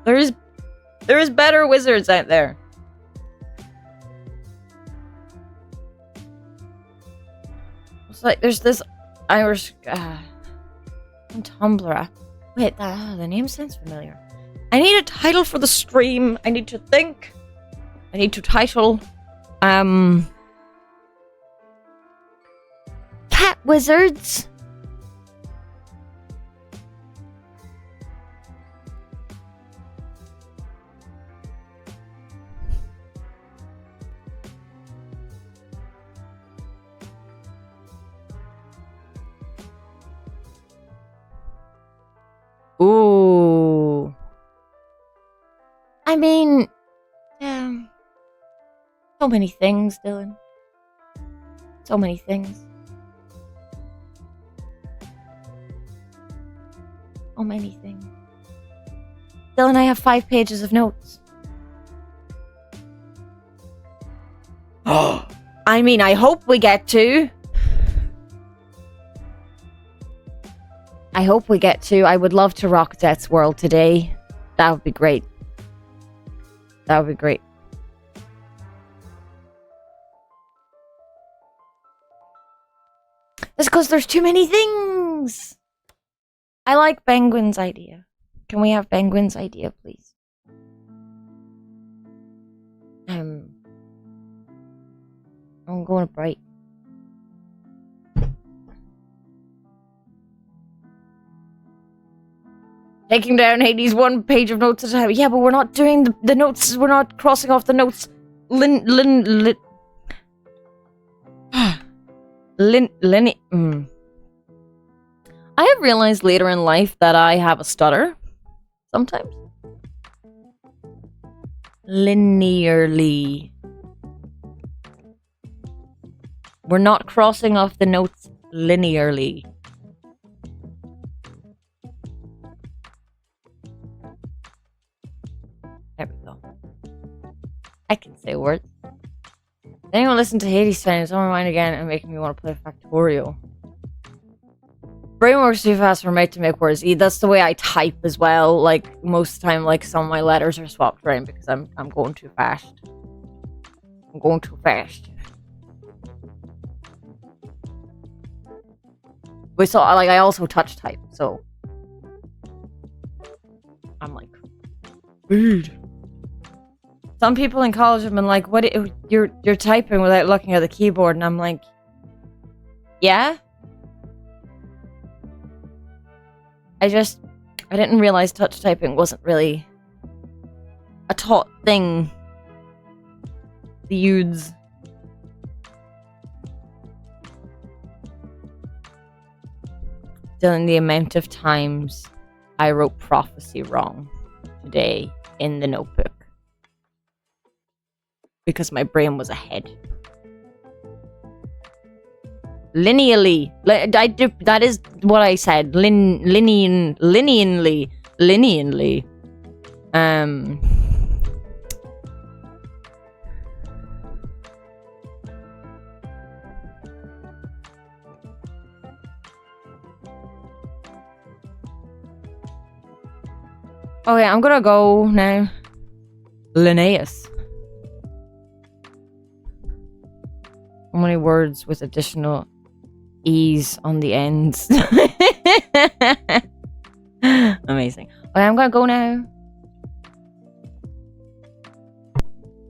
There is better wizards out there. It's like there's this Irish Tumblr. Wait, the name sounds familiar. I need a title for the stream. I need to think. I need to title Cat Wizards. Ooh. I mean, so many things, Dylan. So many things. So many things. Dylan, I have 5 pages of notes. I mean, I hope we get to. I would love to rock Death's World today. That would be great. That would be great. That's because there's too many things. I like Penguin's idea. Can we have Penguin's idea, please? I'm going to break. Taking down Hades one page of notes at a time. Yeah, but we're not doing the notes. We're not crossing off the notes. I have realized later in life that I have a stutter. Sometimes. Linearly. We're not crossing off the notes linearly. There we go. I can say words. Anyone listen to Hades tonight? It's on my mind again and making me want to play Factorio. Brain works too fast for me to make words. That's the way I type as well. Like most of the time, like some of my letters are swapped around because I'm going too fast. I'm going too fast. But so like I also touch type, so I'm like, weird. Some people in college have been like, "What? You're typing without looking at the keyboard," and I'm like, "Yeah." I didn't realize touch typing wasn't really a taught thing. The youths. Dylan, the amount of times I wrote prophecy wrong today in the notebook. Because my brain was ahead. Linearly. That is what I said. Linearly. Okay, I'm gonna go now. Linnaeus. How many words with additional E's on the ends? Amazing. Okay, I'm gonna go now.